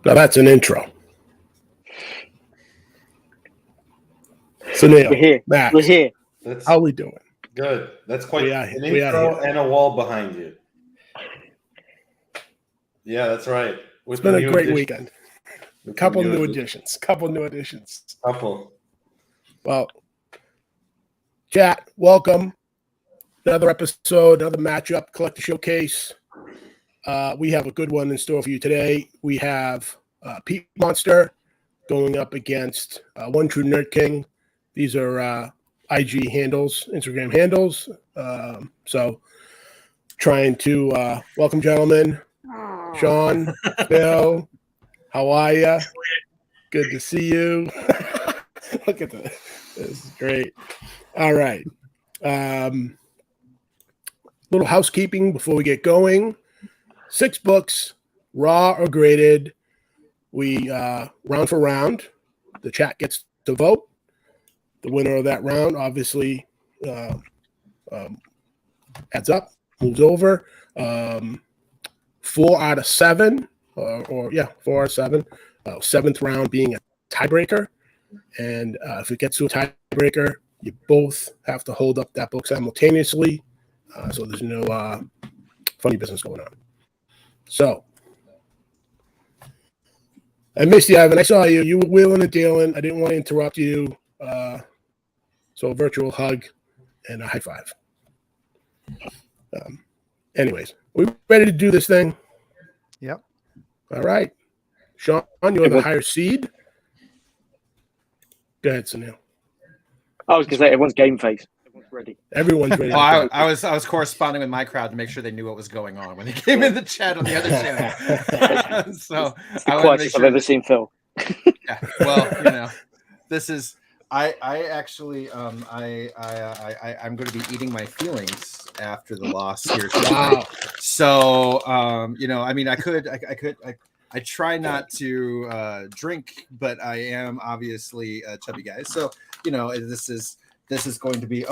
Now that's an intro. So Neil, We're here. Max, We're here. How are we doing? Good. That's quite an intro and a wall behind you. Yeah, that's right. It's been a great weekend. Couple new additions. Well, chat, welcome. Another episode, another matchup, Collector Showcase. We have a good one in store for you today. We have Peat Monster going up against One True Nerdking. These are IG handles, Instagram handles. So trying to welcome, gentlemen. Sean, Bill, how are you? Good to see you. Look at this. This is great. All right. Little housekeeping before we get going. 6 books, raw or graded. We round for round. The chat gets to vote. The winner of that round obviously adds up, moves over. 4 out of 7, 4 out of 7. 7th round being a tiebreaker. And if it gets to a tiebreaker, you both have to hold up that book simultaneously. So there's no funny business going on. So, I missed you, Ivan. I saw you. You were wheeling and dealing. I didn't want to interrupt you. So a virtual hug and a high five. Anyways, we ready to do this thing? Yep. All right. Sean, you're the higher seed. Go ahead, Sunil. I was going to say, everyone's game face. Everyone's ready. Well, I was corresponding with my crowd to make sure they knew what was going on when they came in the chat on the other channel. So it's the quietest I've ever seen Phil. Yeah, well, this is I actually I'm going to be eating my feelings after the loss here. Wow. So I try not to drink, but I am obviously a chubby guy. So this is going to be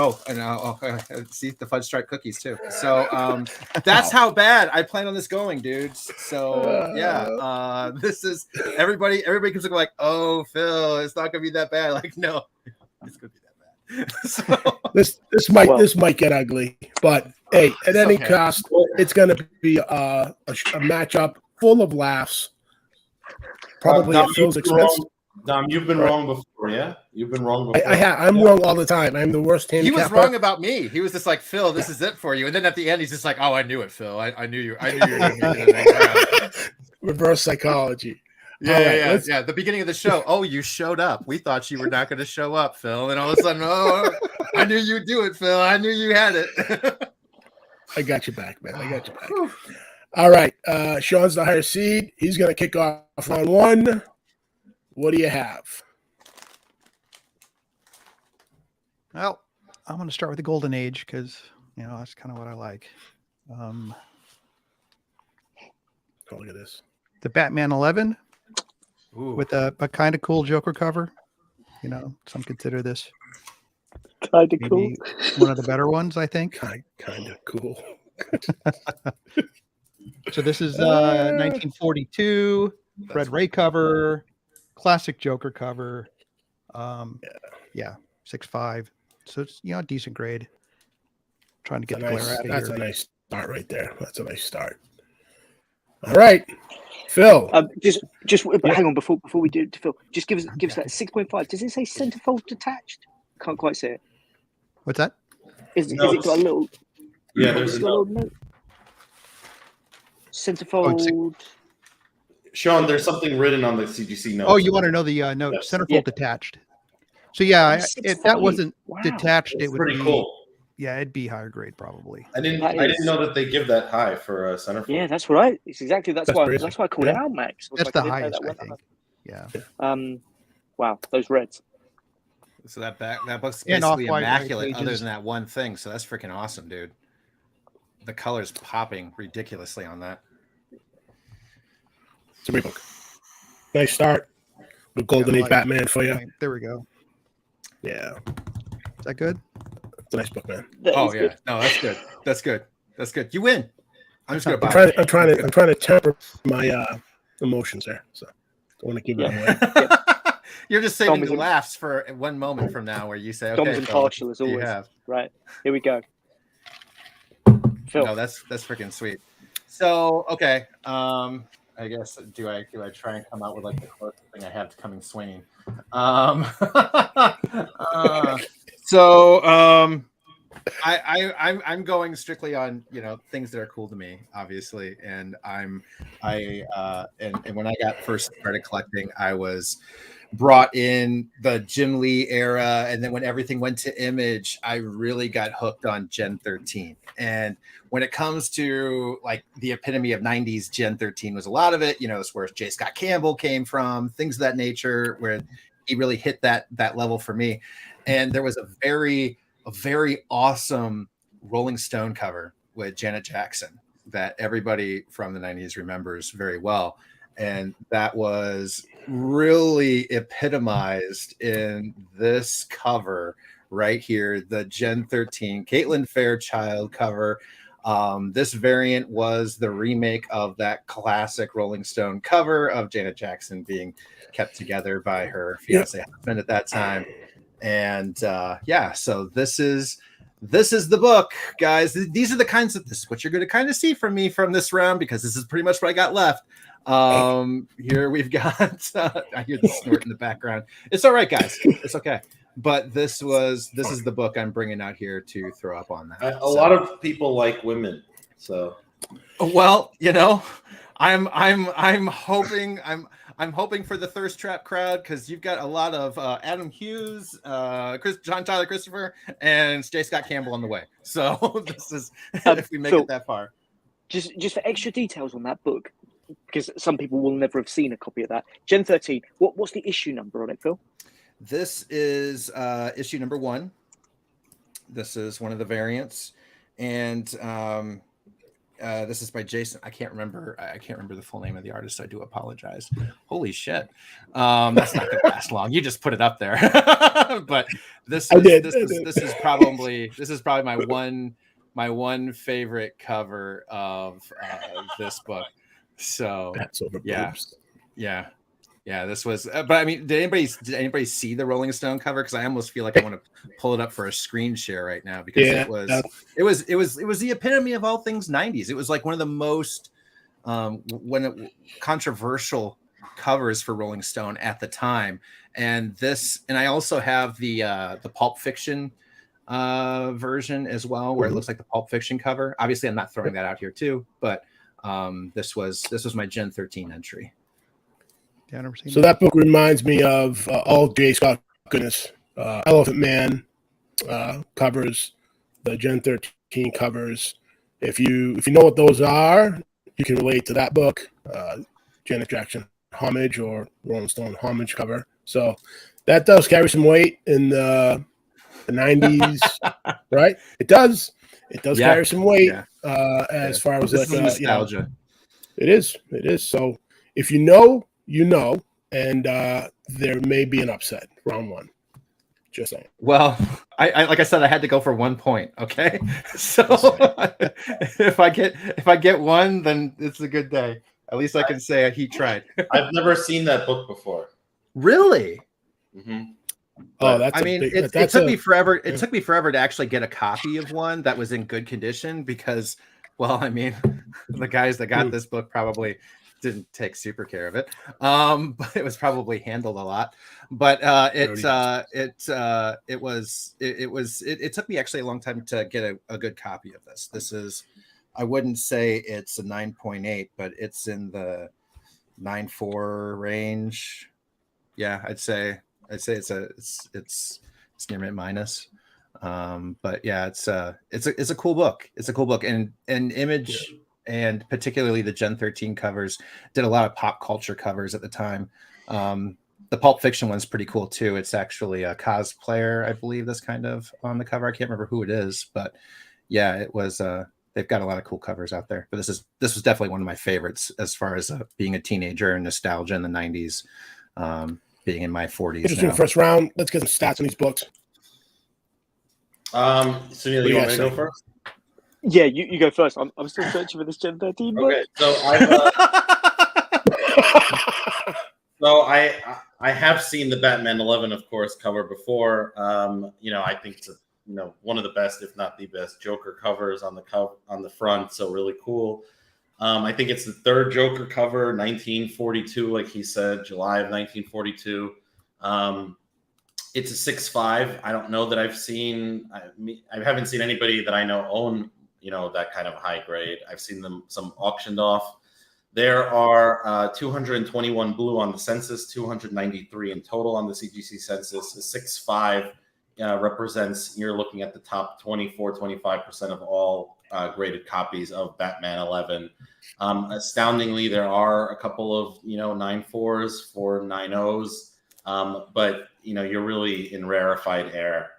see the fudge stripe cookies too. So that's how bad I plan on this going, dudes. So this is everybody keeps looking like, oh, Phil, it's not gonna be that bad. Like, no, it's gonna be that bad. So this might get ugly, but hey, at any cost, it's gonna be a matchup full of laughs. Probably at Phil's expense. Dom, you've been wrong before, yeah? You've been wrong before. I'm wrong all the time. I'm the worst handicapper. He was wrong about me. He was just like, Phil, this is it for you. And then at the end, he's just like, oh, I knew it, Phil. I knew you were going to be reverse psychology. Yeah. The beginning of the show. Oh, you showed up. We thought you were not going to show up, Phil. And all of a sudden, I knew you'd do it, Phil. I knew you had it. I got you back, man. I got you back. All right. Sean's the higher seed. He's going to kick off round 1. What do you have? Well, I'm going to start with the Golden Age because, that's kind of what I like. Look at this. The Batman 11 with a kind of cool Joker cover. Some consider this kind of cool. One of the better ones, I think. Kind of cool. So this is 1942, Fred Ray cover. Classic Joker cover. 6.5. So it's a decent grade. Trying to get the glare out of here. That's a nice start right there. That's a nice start. All right, Phil. Hang on before we do it to Phil. Just give us that 6.5. Does it say centerfold detached? Can't quite see it. What's that? Is it got a little? Yeah, there's a little note. Centerfold. Sean, there's something written on the CGC note. Oh, you want to know the note? Yes. Centerfold detached. So if that wasn't detached, That's it would pretty be cool. Yeah, it'd be higher grade probably. I didn't know that they give that high for a centerfold. Yeah, that's right. It's exactly that's why I called it out, Max. That's the highest, I think. Yeah. Wow, those reds. So that book's basically immaculate, other than that one thing. So that's freaking awesome, dude. The color's popping ridiculously on that. It's a great book. Nice start with Golden Age Batman for you. There we go. Yeah. Is that good? It's a nice book, man. Oh yeah. Good. No, that's good. That's good. That's good. You win. I'm just gonna buy it. I'm trying to temper my emotions there. So want to give it Yeah. away. You're just saving Dom is the laughs for one moment from now where you say, okay, Dom's Phil, impartial as what do you always. have? Right, here we go. Phil. No, that's freaking sweet. So, okay. I guess do I try and come out with like the closest thing I have to coming swinging? I'm going strictly on things that are cool to me, obviously, and and when I got first started collecting, I was brought in the Jim Lee era, and then when everything went to Image, I really got hooked on Gen 13. And when it comes to like the epitome of 90s, Gen 13 was a lot of it. It's where J. Scott Campbell came from, things of that nature, where he really hit that level for me. And there was a very awesome Rolling Stone cover with Janet Jackson that everybody from the 90s remembers very well. And that was really epitomized in this cover right here, the Gen 13 Caitlin Fairchild cover. This variant was the remake of that classic Rolling Stone cover of Janet Jackson being kept together by her fiance husband at that time. And so this is the book, guys. These are the kinds of, this is what you're going to kind of see from me from this round, because this is pretty much what I got left. Here we've got I hear the snort in the background. It's all right, guys, it's okay. But this is the book I'm bringing out here to throw up on that. A lot of people like women, so well, I'm hoping for the thirst trap crowd, because you've got a lot of Adam Hughes, John Tyler Christopher, and J. Scott Campbell on the way. So this is if we make Phil, it that far. Just for extra details on that book, because some people will never have seen a copy of that. Gen 13. What's the issue number on it, Phil? This is issue number 1. This is one of the variants, and this is by Jason. I can't remember the full name of the artist. So I do apologize. Holy shit, that's not gonna last long. You just put it up there. But this is probably my one favorite cover of this book. So yeah, this was. But I mean, did anybody see the Rolling Stone cover? Because I almost feel like I want to pull it up for a screen share right now, because it was the epitome of all things 90s. It was like one of the most controversial covers for Rolling Stone at the time. And I also have the Pulp Fiction version as well, where it looks like the Pulp Fiction cover. Obviously, I'm not throwing that out here too, but this was my Gen 13 entry. So that book reminds me of all J. Scott goodness. Elephant Man covers, the Gen 13 covers. If you know what those are, you can relate to that book, Janet Jackson homage or Rolling Stone homage cover. So that does carry some weight in the 90s, right? It does. It does carry some weight as far as this is nostalgia. It is. So if you know, and there may be an upset round 1. Just saying. Well, I like I said, I had to go for 1 point. Okay, so if I get one, then it's a good day. At least I can say he tried. I've never seen that book before. Really? Mm-hmm. Oh, that's. It took me forever. It took me forever to actually get a copy of one that was in good condition, because, well, I mean, the guys that got this book probably didn't take super care of it, but it was probably handled a lot. But it took me actually a long time to get a good copy of this. This is, I wouldn't say it's a 9.8, but it's in the 9.4 range. Yeah, I'd say it's near mid minus. But yeah, it's a cool book. It's a cool book, and Image. Yeah. And particularly the Gen 13 covers did a lot of pop culture covers at the time. The Pulp Fiction one's pretty cool too. It's actually a cosplayer, I believe, that's kind of on the cover. I can't remember who it is, but yeah, it was. They've got a lot of cool covers out there. But this was definitely one of my favorites as far as being a teenager and nostalgia in the 90s, being in my 40s. Interesting now. First round. Let's get some stats on these books. Sunil, you want me to go first? Yeah, you go first. I'm still searching for this Gen 13 book. Okay, so So I have seen the Batman 11, of course, cover before. I think it's one of the best, if not the best, Joker covers on the front. So really cool. I think it's the third Joker cover, 1942, like he said, July of 1942. It's a 6.5. I don't know that I haven't seen anybody that I know own, that kind of high grade. I've seen them some auctioned off. There are 221 blue on the census, 293 in total on the CGC census. The 6.5 represents, you're looking at the top 25% of all graded copies of Batman 11. Astoundingly, there are a couple of 9.4s, 4.90s, but you're really in rarefied air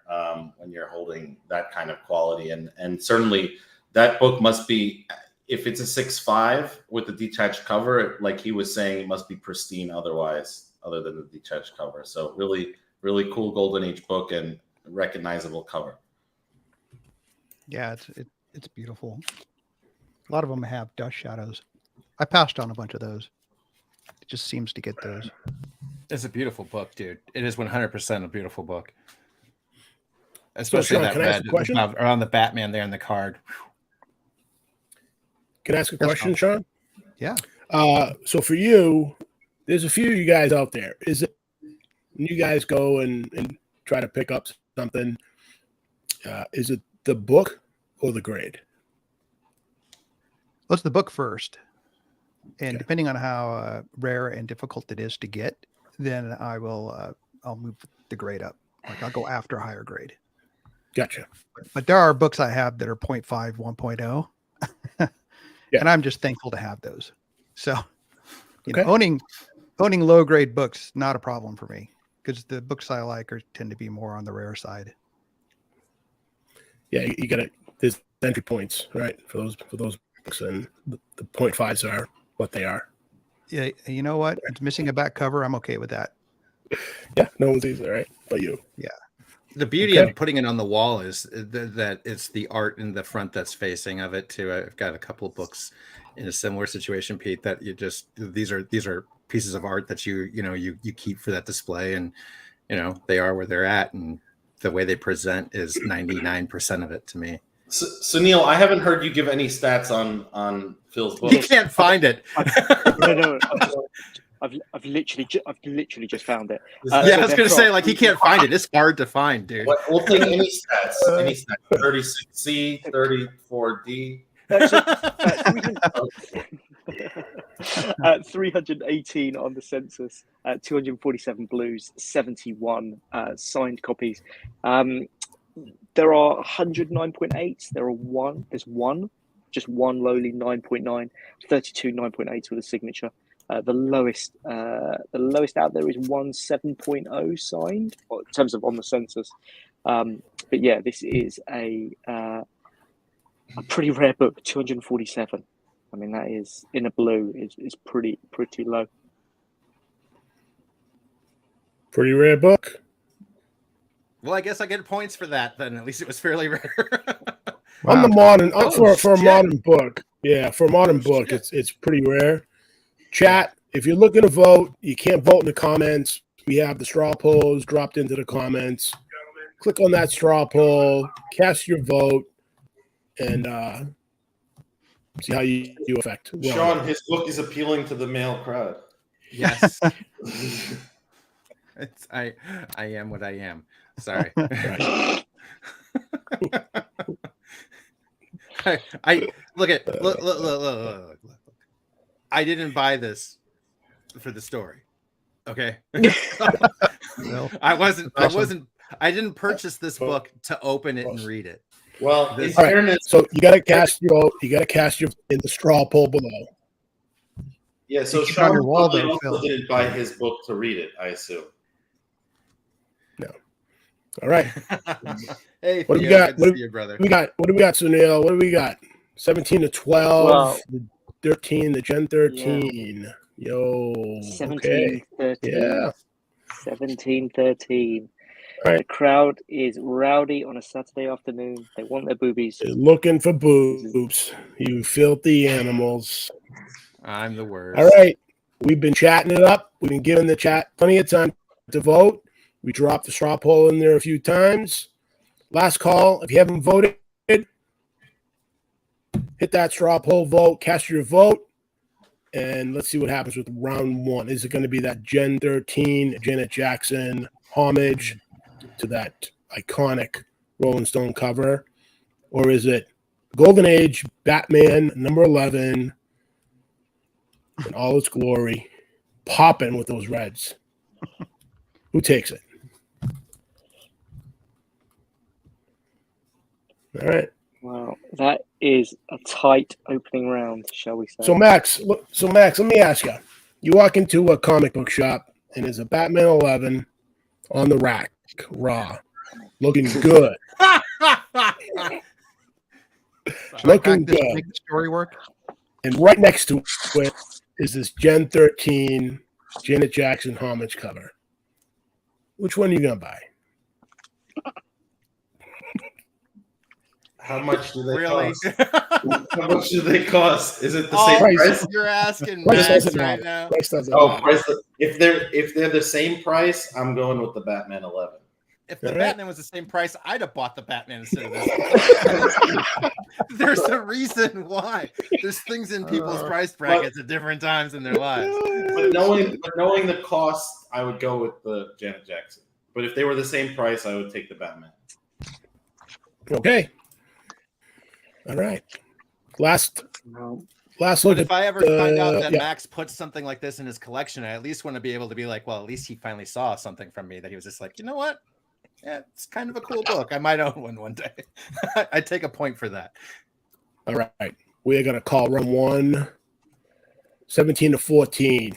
when you're holding that kind of quality, and certainly that book must be, if it's a 6.5 with the detached cover, like he was saying, it must be pristine otherwise, other than the detached cover. So really, really cool Golden Age book and recognizable cover. Yeah, it's beautiful. A lot of them have dust shadows. I passed on a bunch of those. It just seems to get those. It's a beautiful book, dude. It is 100% a beautiful book. So, Especially Sean, that can I ask red a question? around the Batman there in the card. Can I ask a Yes, question, Sean. Sean? Yeah. So for you, there's a few of you guys out there. Is it when you guys go and try to pick up something, is it the book or the grade? Let's the book first. And Okay. depending on how rare and difficult it is to get, then I'll move the grade up. Like I'll go after a higher grade. Gotcha. But there are books I have that are 0.5, 1.0. Yeah. And I'm just thankful to have those. So, Okay. owning low grade books, not a problem for me, because the books I like tend to be more on the rare side. Yeah, you got to. There's entry points, right, for those books, and the 0.5s are what they are. Yeah, you know what? It's missing a back cover. I'm okay with that. Yeah, no one's either, right? But you. The beauty Okay. of putting it on the wall is that it's the art in the front that's facing of it too. I've got a couple of books in a similar situation, Pete, that these are pieces of art that you keep for that display, and they are where they're at, and the way they present is 99% of it to me. So Neil, I haven't heard you give any stats on Phil's book. You can't find it. No. I've literally just found it. Yeah, I was going to say, like, he can't find it. It's hard to find, dude. We'll take any stats. Any stats. 36C, 34D. 318 on the census, 247 blues, 71 signed copies. There are 100 9.8s. There's just one lowly 9.9, 32 9.8 with a signature. The lowest out there is 7.0 signed in terms of on the census. But yeah, this is a pretty rare book. 247. I mean, that is in a blue is pretty low. Pretty rare book. Well, I guess I get points for that then. At least it was fairly rare. On the modern for a shit. modern book. Yeah, for a modern book, it's pretty rare. Chat, if you're looking to vote, you can't vote in the comments. We have the straw polls dropped into the comments. Click on that straw poll, cast your vote, and see how you affect. Sean, his book is appealing to the male crowd. Yes. I am what I am. Sorry. I look. I didn't buy this for the story. Okay. Well, I didn't purchase this book to open it and read it. Well, in All right, fairness, so you got to cast your vote. You got to cast your in the straw poll below. yeah. So You keep it on Sean your wall, probably though, also Phil. didn't buy his book to read it, I assume. All right. Hey, What do we Theo, got? good to see you, brother. What do we got, Sunil? What do we got? 17 to 12, Well, the 13, the Gen 13. Yo. 17, Okay. 13. Yeah. 17, 13. Right. The crowd is rowdy on a Saturday afternoon. They want their boobies. They're looking for boobs. You filthy animals. I'm the worst. All right. We've been chatting it up. We've been giving the chat plenty of time to vote. We dropped the straw poll in there a few times. Last call. If you haven't voted, hit that straw poll vote, cast your vote, and let's see what happens with round one. Is it going to be that Gen 13 Janet Jackson homage to that iconic Rolling Stone cover? Or is it Golden Age Batman number 11 in all its glory, popping with those reds? Who takes it? All right. Wow, that is a tight opening round, shall we say? So Max, let me ask you. You walk into a comic book shop and there's a Batman 11 on the rack, raw, looking good. Looking Practice, good. make the story work. And right next to it is this Gen 13 Janet Jackson homage cover. Which one are you going to buy? How much do they Really? cost? How much do they cost? Is it the Oh, same price. price? You're asking Price Max doesn't right matter. now. Price doesn't Oh, matter. price. If they're the same price, I'm going with the Batman 11. If the All right. Batman was the same price, I'd have bought the Batman instead of this. There's a reason why. There's things in people's price brackets at different times in their lives. But knowing the cost, I would go with the Janet Jackson. But if they were the same price, I would take the Batman. Okay. All right. Last No. look But at if I ever find out that yeah. Max puts something like this in his collection, I at least want to be able to be like, well, at least he finally saw something from me that he was just like, you know what? Yeah, it's kind of a cool book. I might own one day. I'd take a point for that. All right. We're going to call round one, 17-14.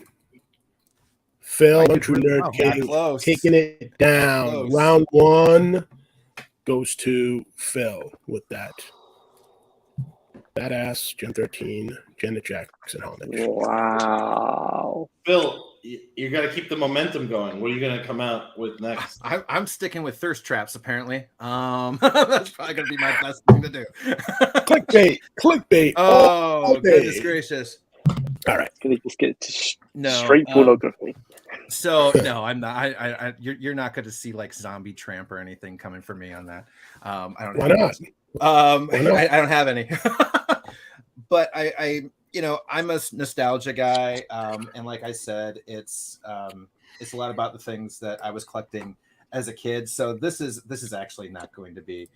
Phil, I did Country really Nerd well. Got King, close. taking it down. Close. Round one goes to Phil with that badass Gen 13 Janet Jackson homage. Wow. Phil, you got to keep the momentum going. What are you going to come out with next? I'm sticking with thirst traps. Apparently, that's probably gonna be my best thing to do. Clickbait. Oh, day. goodness gracious! All right. Can they just get to No, straight pornography? So no, I'm not. You're not going to see like Zombie Tramp or anything coming for me on that. I don't. Why have not? Why not? I don't have any. But I'm a nostalgia guy, and like I said, it's a lot about the things that I was collecting as a kid. So this is actually not going to be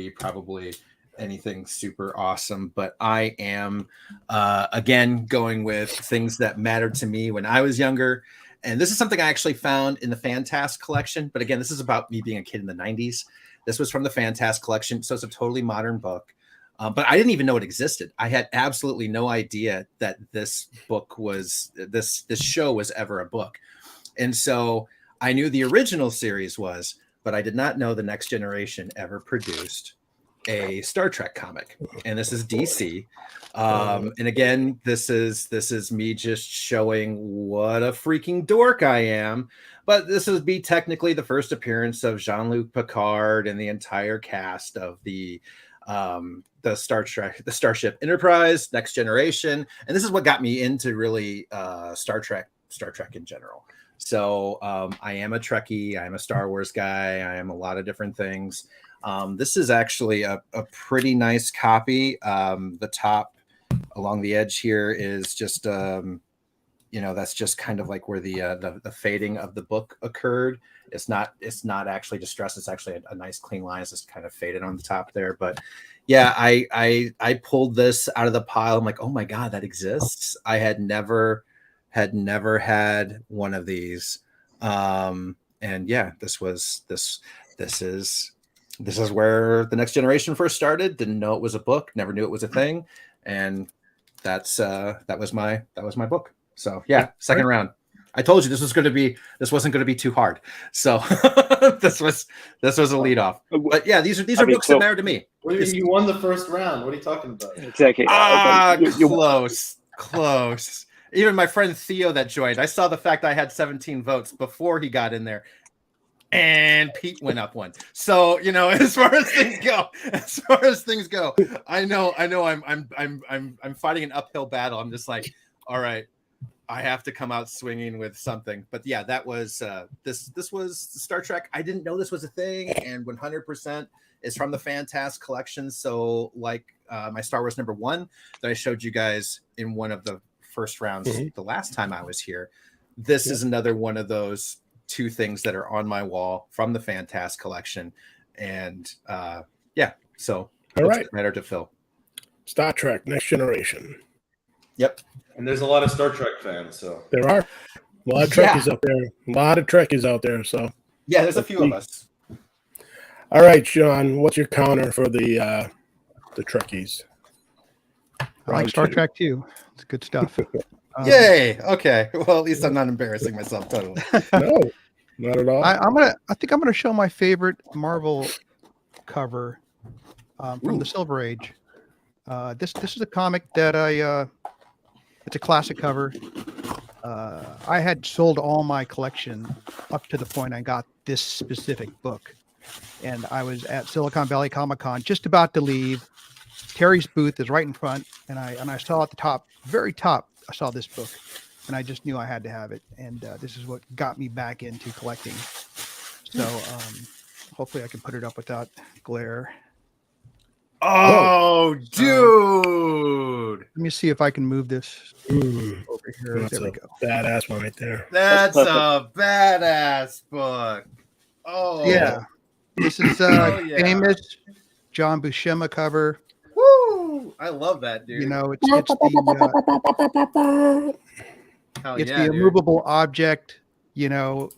probably anything super awesome, but I am again going with things that mattered to me when I was younger. And this is something I actually found in the Fantastic collection. But again, this is about me being a kid in the 90s. This was from the Fantastic collection. So it's a totally modern book. But I didn't even know it existed. I had absolutely no idea that this book was this show was ever a book. And so I knew the original series was, but I did not know the Next Generation ever produced a Star Trek comic. And this is DC. And again, this is me just showing what a freaking dork I am. But this would be technically the first appearance of Jean-Luc Picard and the entire cast of the Starship Enterprise, Next Generation. And this is what got me into really Star Trek in general. So I am a Trekkie, I am a Star Wars guy, I am a lot of different things. This is actually a pretty nice copy. The top along the edge here is just that's just kind of like where the fading of the book occurred. It's not actually distressed. It's actually a nice clean line. It's just kind of faded on the top there. But yeah, I pulled this out of the pile. I'm like, oh my God, that exists. I had never had one of these. And yeah, this is where the Next Generation first started. Didn't know it was a book, never knew it was a thing. And that was my book. So yeah, second round. I told you this wasn't going to be too hard. So this was a lead off. But yeah, these are books that matter to me. What do you mean you won the first round? What are you talking about? Exactly. Close. Even my friend Theo that joined, I saw the fact I had 17 votes before he got in there. and Pete went up one. So as far as things go, I know I'm fighting an uphill battle. I'm just like, all right, I have to come out swinging with something. But yeah, that was this was Star Trek. I didn't know this was a thing, and 100% is from the Fantastic collection. So like my Star Wars #1 that I showed you guys in one of the first rounds the last time I was here. This is another one of those 2 things that are on my wall from the Fantastic collection. And so all right, better to fill. Star Trek Next Generation. Yep. And there's a lot of Star Trek fans, so There are a lot of Trekkies out there. A lot of Trekkies out there. So yeah, there's a few of us. All right, Sean, what's your counter for the Trekkies? I like Star Trek too. It's good stuff. Yay! Okay. Well, at least I'm not embarrassing myself totally. No, not at all. I think I'm gonna show my favorite Marvel cover from the Silver Age. This is a comic that it's a classic cover. I had sold all my collection up to the point I got this specific book, and I was at Silicon Valley Comic-Con just about to leave. Terry's booth is right in front, and I saw at the top, very top, I saw this book, and I just knew I had to have it. And this is what got me back into collecting. So hopefully I can put it up without glare. Oh, dude! Let me see if I can move this over here. That's there we a go. badass one right there. That's a badass book. Oh Yeah, this is yeah. famous John Buscema cover. Woo! I love that, dude. It's Hell it's yeah, the dude. immovable object, and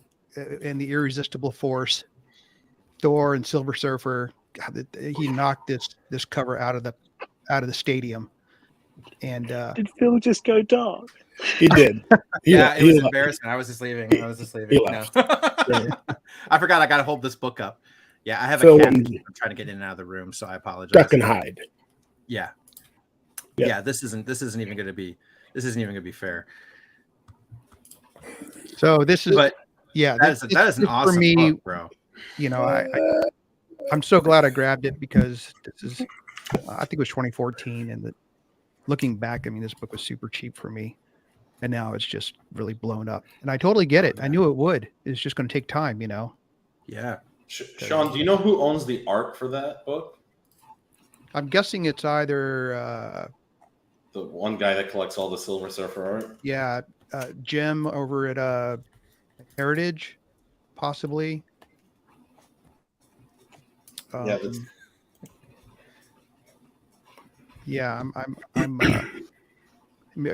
the irresistible force. Thor and Silver Surfer. God, he knocked this cover out of the stadium, and Did Phil just go dark? He did. It was embarrassing. I was just leaving. He No. I forgot I got to hold this book up. Yeah, I have Phil a cat. wouldn't- I'm trying to get in and out of the room, so I apologize. Duck and hide. Yeah. Yeah. Yeah, this isn't even going to be fair. so this is. But Yeah, that is an awesome for me. book, bro. I'm so glad I grabbed it because this is. I think it was 2014, and looking back, I mean, this book was super cheap for me, and now it's just really blown up. And I totally get it. I knew it would. It's just going to take time, Yeah. Sean, do you know who owns the art for that book? I'm guessing it's either The one guy that collects all the Silver Surfer art? Jim over at Heritage, possibly. Yeah, that's I'm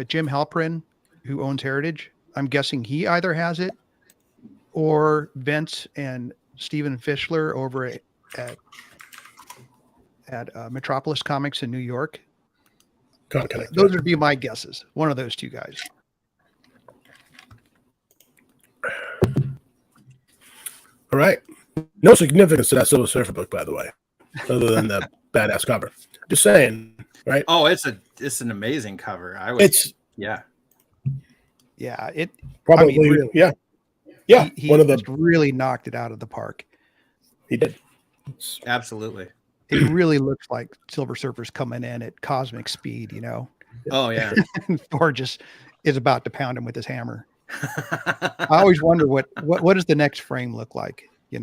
Jim Halprin, who owns Heritage. I'm guessing he either has it, or Vince and Stephen Fischler over at Metropolis Comics in New York. Those would be my guesses. One of those two guys. All right. No significance to that Silver Surfer book, by the way, other than the badass cover. Just saying, right? Oh, it's an amazing cover. Yeah. It Probably, really, yeah. He One of the just really knocked it out of the park. he did. Absolutely. It really looks like Silver Surfer's coming in at cosmic speed, Oh yeah. and Thor just is about to pound him with his hammer. I always wonder what does the next frame look like, So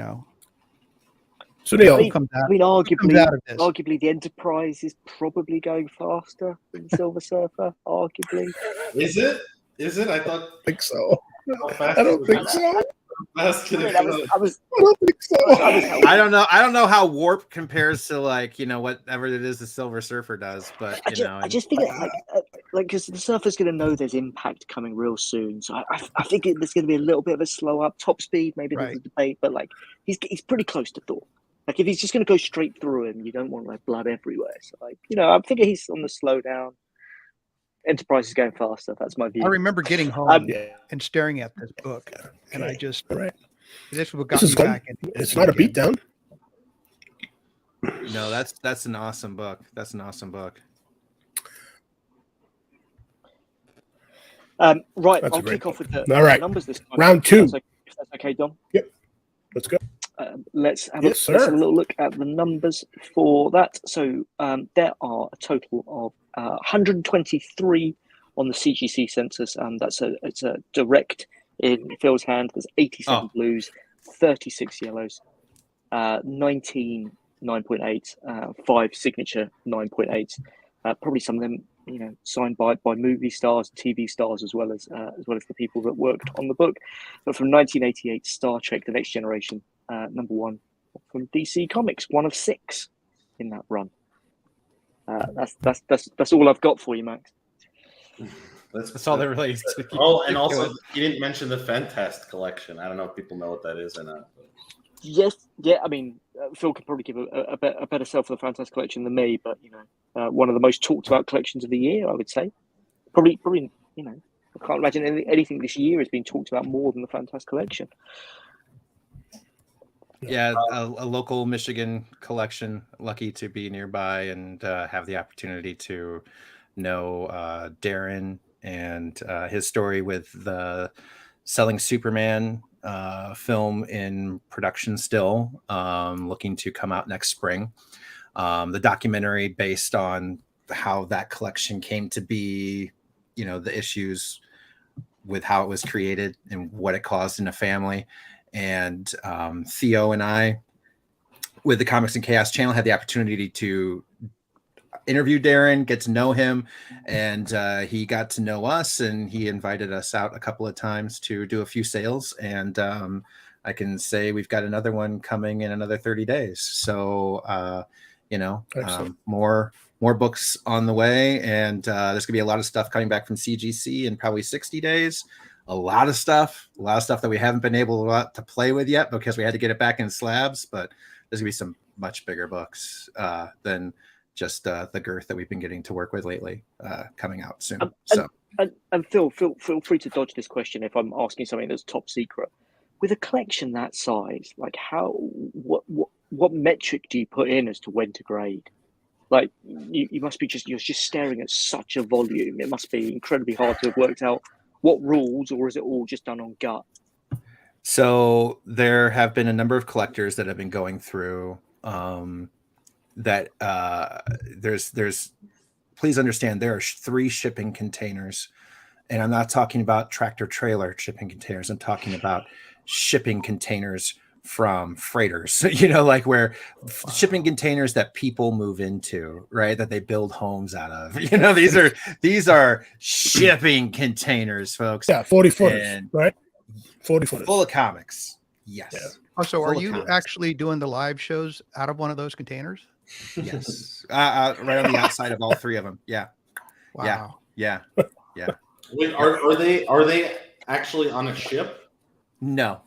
Neil, arguably the Enterprise is probably going faster than the Silver Surfer. Arguably, Is it? I thought. I think so. How fast I don't think so. How fast can it I go? was I don't think so. I don't know how warp compares to whatever it is the Silver Surfer does, but I just think because the Surfer's going to know there's impact coming real soon, so I think there's going to be a little bit of a slow up. Top speed, maybe there's a debate, but he's pretty close to Thor. If he's just going to go straight through him, you don't want blood everywhere. So I'm thinking he's on the slow down. Enterprise is going faster. That's my view. I remember getting home and staring at this book, and I just this what got me back in. It's not a beatdown. No, that's an awesome book. That's an awesome book. Right, That's I'll kick off with the All right. numbers this time. Round two. If that's okay, Dom. Yep. Let's go. Let's have Yes, a sir. little look at the numbers for that. So there are a total of 123 on the CGC census. It's a direct in Phil's hand. There's 87 blues, 36 yellows, 19 9.8, 5 signature 9.8. Probably some of them, signed by movie stars, TV stars, as well as the people that worked on the book. But from 1988, Star Trek: The Next Generation, number 1 from DC Comics, 1 of 6 in that run. That's all I've got for you, Max. That's all that relates to. Oh, and also you didn't mention the Fantast collection. I don't know if people know what that is or not. But. Yes, yeah. I mean, Phil could probably give a better sell for the Fantast collection than me, but one of the most talked about collections of the year, I would say. Probably, I can't imagine anything this year has been talked about more than the Fantast collection. Yeah, a local Michigan collection. Lucky to be nearby and have the opportunity to know Darren and his story with the Selling Superman film in production still, looking to come out next spring. The documentary based on how that collection came to be, the issues with how it was created and what it caused in a family. And Theo and I, with the Comics and Chaos channel, had the opportunity to interview Darren, get to know him, and he got to know us, and he invited us out a couple of times to do a few sales. And I can say we've got another one coming in another 30 days. So, more books on the way, and there's gonna be a lot of stuff coming back from CGC in probably 60 days. A lot of stuff that we haven't been able to play with yet because we had to get it back in slabs. But there's gonna be some much bigger books than just the girth that we've been getting to work with lately coming out soon. And Phil, feel free to dodge this question if I'm asking something that's top secret. With a collection that size, like what metric do you put in as to when to grade? Like you must be you're just staring at such a volume. It must be incredibly hard to have worked out what rules, or is it all just done on gut? So there have been a number of collectors that have been going through that there's please understand there are 3 shipping containers, and I'm not talking about tractor trailer shipping containers. I'm talking about shipping containers from freighters, like where shipping containers that people move into, right? That they build homes out of. These are shipping containers, folks. Yeah, 40 footers, right? 40 footers. Full of comics. Yes. Yeah. Oh, so are you comics. Actually doing the live shows out of one of those containers? Yes. Right on the outside of all 3 of them. Yeah. Wow. Yeah. Wait, are they actually on a ship? No,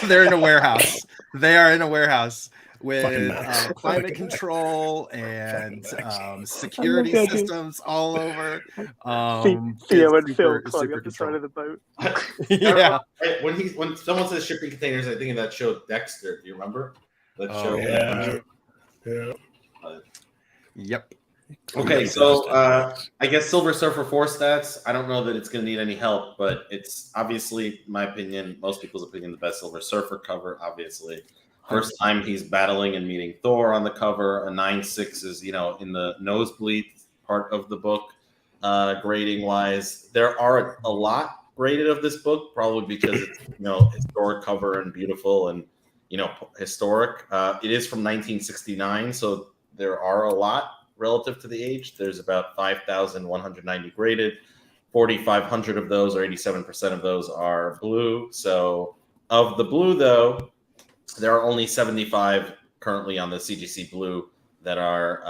they're in a warehouse. They are in a warehouse with climate Fucking control and security systems all over. Theo and Phil climbing up the side of the boat. Yeah. When someone says shipping containers, I think of that show Dexter. Do you remember that show? Yeah. Yep. Okay, so I guess Silver Surfer 4 stats. I don't know that it's going to need any help, but it's obviously, in my opinion, most people's opinion, the best Silver Surfer cover. Obviously, first time he's battling and meeting Thor on the cover. A 9.6 is in the nosebleed part of the book. Grading wise, there are a lot graded of this book, probably because it's historic cover and beautiful and historic. It is from 1969, so there are a lot. Relative to the age, there's about 5,190 graded. 4,500 of those, or 87% of those, are blue. So of the blue, though, there are only 75 currently on the CGC blue that are,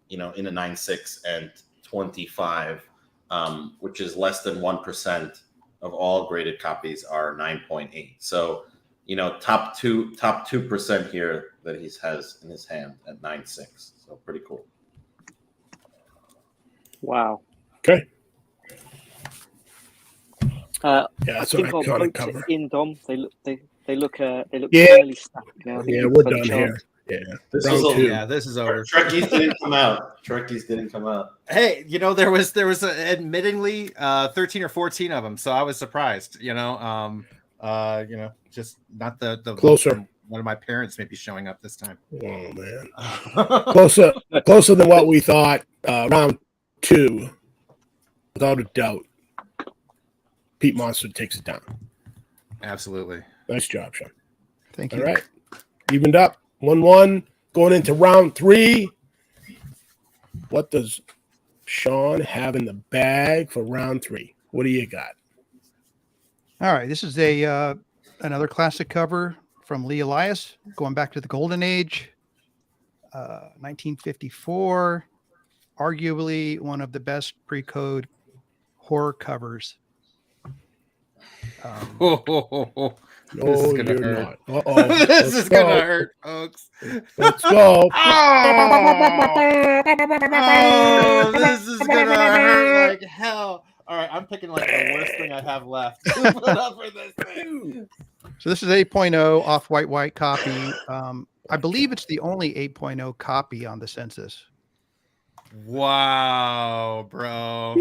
in a 9.6, and 25, which is less than 1% of all graded copies are 9.8. So, top 2% here that he has in his hand at 9.6. So pretty cool. Wow. Okay. I That's think what our I boats cover. in Dom. They look Yeah. fairly stacked now. Yeah, we're done here. Yeah. This Round is 2. Yeah, this is over. Trekkies didn't come out. Hey, there was admittingly 13 or 14 of them, so I was surprised. Just not the Closer. one of my parents may be showing up this time. Oh man, closer than what we thought. Round 2, without a doubt, Peat Monster takes it down. Absolutely. Nice job, Sean. Thank All you. right, evened up 1-1 going into round 3. What does Sean have in the bag for round 3? What do you got? All right, this is a another classic cover from Lee Elias, going back to the Golden Age, 1954. Arguably one of the best pre-code horror covers. This No, is gonna you're hurt. not. Uh-oh. This is gonna hurt, folks. Let's go. Oh, this is gonna hurt like hell. All right, I'm picking like the worst thing I have left to put up for this thing. So this is 8.0 off white copy. I believe it's the only 8.0 copy on the census. Wow, bro.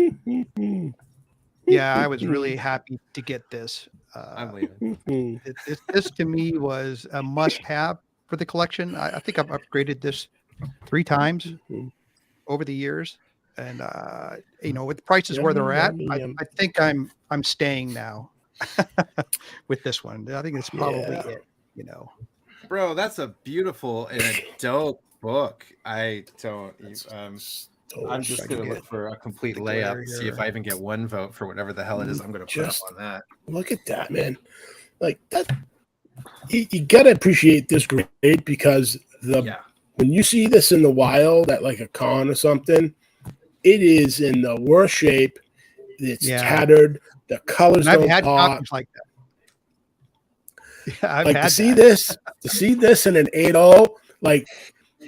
Yeah, I was really happy to get this. I'm leaving. This to me was a must-have for the collection. I think I've upgraded this 3 times over the years, and with the prices where they're at, I think I'm staying now with this one. I think it's probably it. Bro, that's a beautiful and a dope book. I'm just gonna look for a complete layup, see if I even get 1 vote for whatever the hell it is I'm gonna put up on that. Look at that, man. Like that, you gotta appreciate this grade because when you see this in the wild at like a con or something, it is in the worst shape. It's tattered. The colors and I've don't had pop. copies like that. Yeah, I've like had to see this in an 8.0, like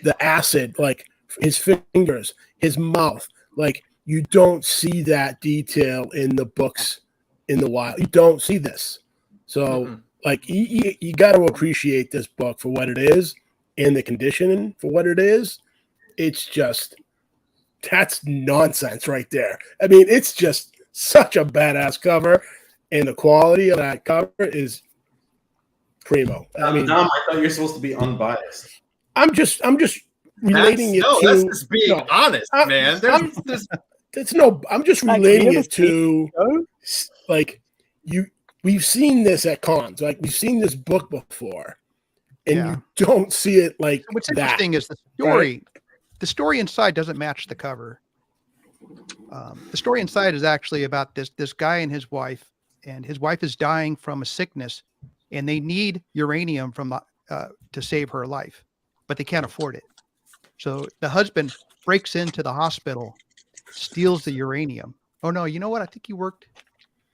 the acid, like his fingers, his mouth, like you don't see that detail in the books in the wild. You don't see this. So like you got to appreciate this book for what it is and the conditioning for what it is. It's just, that's nonsense right there. I mean, it's just such a badass cover, and the quality of that cover is primo. I mean, Dom, I thought you're supposed to be unbiased. I'm just relating it to. That's just being honest, man. I'm just relating it to like we've seen this at cons, like we've seen this book before, and you don't see it like what's that. Interesting is the story. Right? The story inside doesn't match the cover. The story inside is actually about this guy and his wife is dying from a sickness, and they need uranium to save her life, but they can't afford it. So the husband breaks into the hospital, steals the uranium. Oh no, you know what? I think he worked.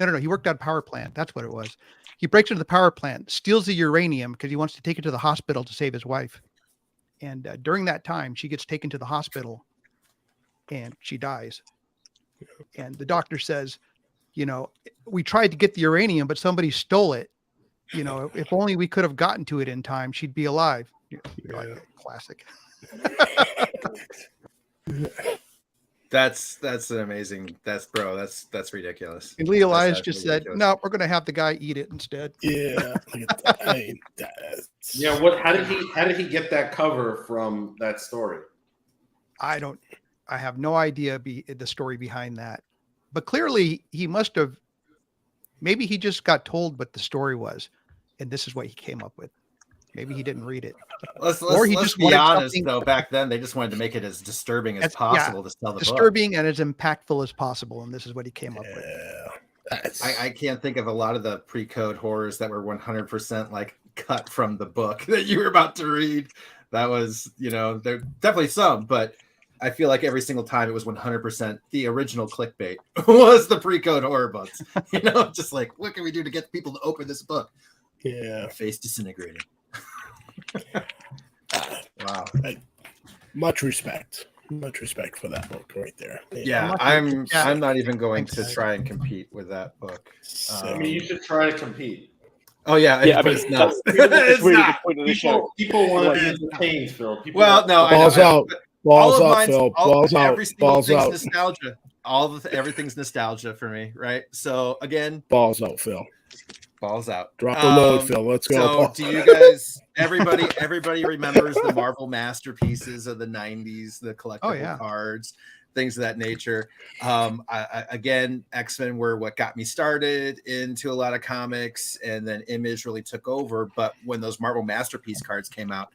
No. He worked at a power plant. That's what it was. He breaks into the power plant, steals the uranium because he wants to take it to the hospital to save his wife. And during that time, she gets taken to the hospital and she dies. And the doctor says, we tried to get the uranium, but somebody stole it. If only we could have gotten to it in time, she'd be alive. Like, classic. That's an amazing. That's ridiculous. And Lee Elias just said, "No, we're going to have the guy eat it instead." Yeah. I mean, How did he get that cover from that story? I have no idea the story behind that, but clearly he must have. Maybe he just got told what the story was, and this is what he came up with. Maybe he didn't read it. Let's be honest, though. Back then, they just wanted to make it as disturbing as possible to sell the disturbing and as impactful as possible, and this is what he came up with. I can't think of a lot of the pre-code horrors that were 100% like cut from the book that you were about to read. That was, there definitely some, but I feel like every single time it was 100% the original clickbait was the pre-code horror books. Just like, what can we do to get people to open this book? Yeah, face disintegrating. Wow. Much respect for that book right there. Yeah, I'm not even going to try and compete with that book. I mean, you should try to compete. Oh yeah, it's not. It's really the point of the show. People want to be entertained, Phil. Balls out, Phil. Balls out. Balls out. Nostalgia. Everything's nostalgia for me, right? So again, balls out, Phil. Balls out. Drop the load, Phil. Let's go. So, do you guys? Everybody remembers the Marvel masterpieces of the '90s, the collectible cards, things of that nature. Again, X-Men were what got me started into a lot of comics, and then Image really took over. But when those Marvel masterpiece cards came out,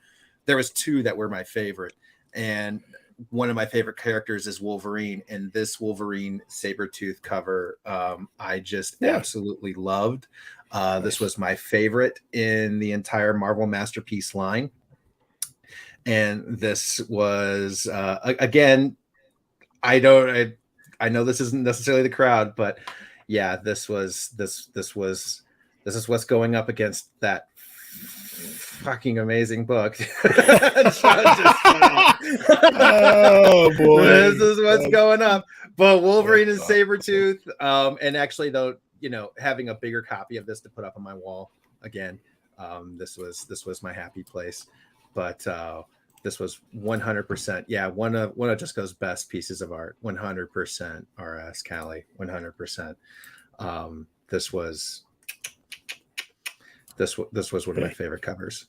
there was two that were my favorite, and one of my favorite characters is Wolverine, and this Wolverine Sabretooth cover I just absolutely loved. This was my favorite in the entire Marvel Masterpiece line. And this was again, I know this isn't necessarily the crowd, but yeah, this is what's going up against that fucking amazing book. Oh boy, this is what's going up. But Wolverine and Sabretooth, and actually though, having a bigger copy of this to put up on my wall again, this was my happy place. But this was 100%, one of Jusco's best pieces of art. 100% RS Callie, 100%. This was one of my favorite covers.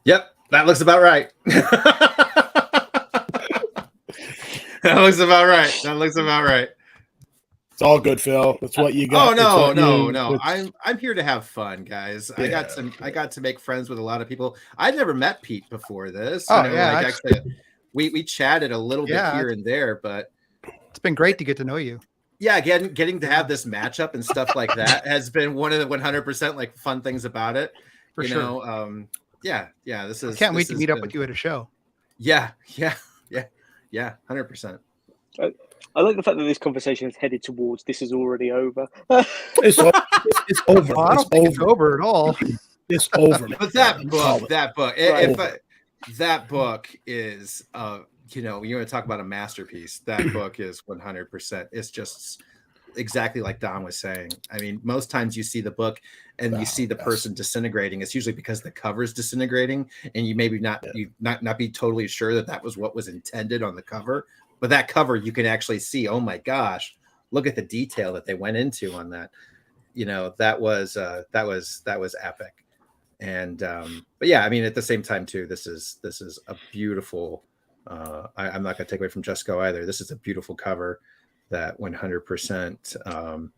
Yep, that looks about right. That looks about right. It's all good, Phil. That's what you got. Oh no. I'm here to have fun, guys. Yeah. I got to make friends with a lot of people. I'd never met Pete before this. Actually, we chatted a little bit here and there, but it's been great to get to know you. Yeah, getting to have this matchup and stuff like that has been one of the 100% like fun things about it. For sure. This is. I can't wait to meet up with you at a show. Yeah, 100%. I like the fact that this conversation is headed towards this is already over. It's over. Oh, I don't think it's over at all. It's over. But that book, that book is you want to talk about a masterpiece. That book is 100%. It's just exactly like Don was saying. I mean, most times you see the book and you see the person disintegrating. It's usually because the cover is disintegrating, and you maybe not be totally sure that was what was intended on the cover. But that cover, you can actually see. Oh my gosh, look at the detail that they went into on that. That was epic. And but yeah, I mean, at the same time too, this is a beautiful. I'm not going to take away from Jusco either. This is a beautiful cover that 100%.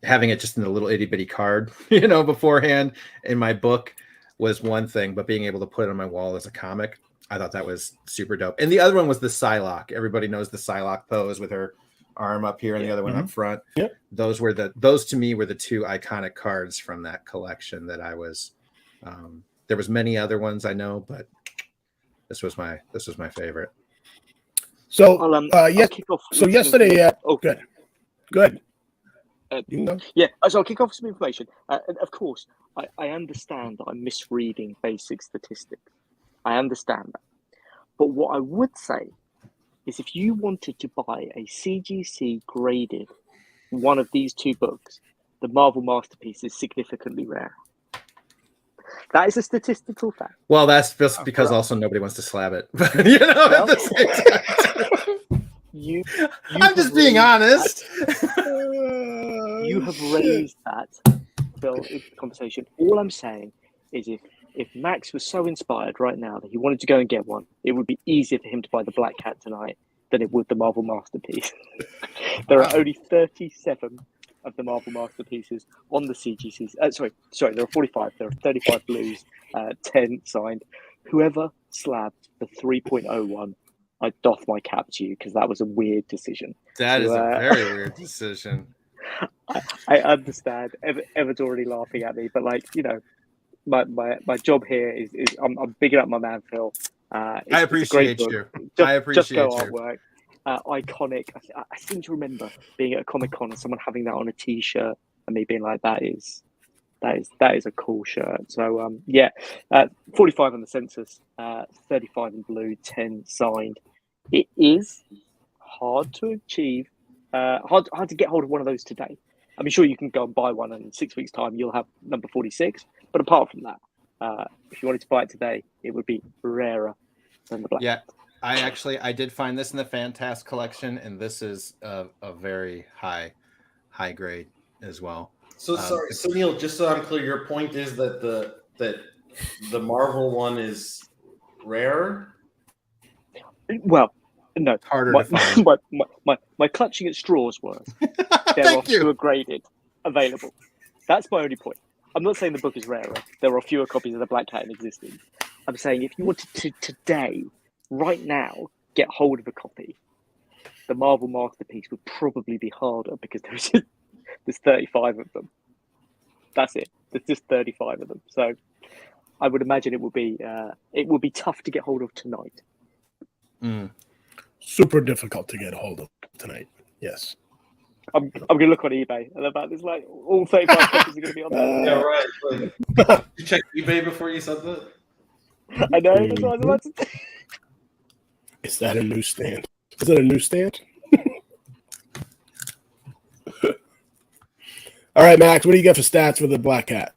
Having it just in a little itty bitty card, beforehand in my book was one thing, but being able to put it on my wall as a comic, I thought that was super dope. And the other one was the Psylocke. Everybody knows the Psylocke pose with her arm up here and the other one up front. Yeah. Those to me were the two iconic cards from that collection that I was. There was many other ones I know, but this was my favorite. So I'll kick off. So yesterday, good. So I'll kick off with some information. And of course, I understand that I'm misreading basic statistics. I understand that. But what I would say is if you wanted to buy a CGC graded one of these two books, the Marvel Masterpiece is significantly rare. That is a statistical fact. Well, that's just because also nobody wants to slab it. At the same time. I'm just being honest. You have raised that, Phil, in the conversation. All I'm saying is if Max was so inspired right now that he wanted to go and get one, it would be easier for him to buy the Black Cat tonight than it would the Marvel Masterpiece. There are only 37 of the Marvel Masterpieces on the CGCs. Sorry, there are 45. There are 35 blues, 10 signed. Whoever slabbed the 3.01, I doff my cap to you because that was a weird decision. That is a very weird decision. I understand. Everett's already laughing at me, but my job here is I'm bigging up my man Phil. I appreciate you. I appreciate you. Artwork. Iconic. I seem to remember being at a Comic-Con and someone having that on a T-shirt and me being like, that is a cool shirt. So 45 on the census, 35 in blue, 10 signed. It is hard to achieve, hard to get hold of one of those today. I'm sure you can go and buy one, and in 6 weeks' time you'll have number 46. But apart from that, if you wanted to buy it today, it would be rarer than the black. Yeah. I did find this in the Fantastic collection, and this is a very high grade as well. So sorry, so Neil, just so I'm clear, your point is that the Marvel one is rare? Well, no. Harder My, to find. my clutching at straws were there are Thank you. fewer graded available. That's my only point. I'm not saying the book is rarer. There are fewer copies of the Black Cat in existence. I'm saying if you wanted to today, right now, get hold of a copy, the Marvel Masterpiece would probably be harder because there's 35 of them. That's it. There's just 35 of them. So I would imagine it would be tough to get hold of tonight. Super difficult to get a hold of tonight. Yes. I'm gonna look on eBay and about this like all 35 copies are gonna be on there. Yeah, right. Like, you checked eBay before you said that? I know. That's what I was about to say. Is that a newsstand? Is it a newsstand? All right, Max, what do you got for stats for the Black Cat?